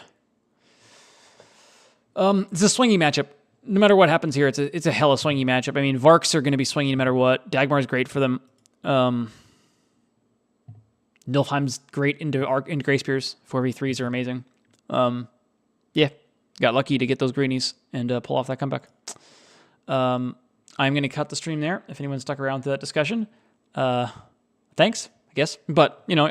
It's a swingy matchup. No matter what happens here, it's a hella swingy matchup. I mean, Varks are going to be swingy no matter what. Dagmar's great for them. Nilfheim's great into Grey Spears. 4v3s are amazing. Yeah, got lucky to get those greenies and pull off that comeback. I'm going to cut the stream there. If anyone stuck around to that discussion, thanks, I guess. But, I don't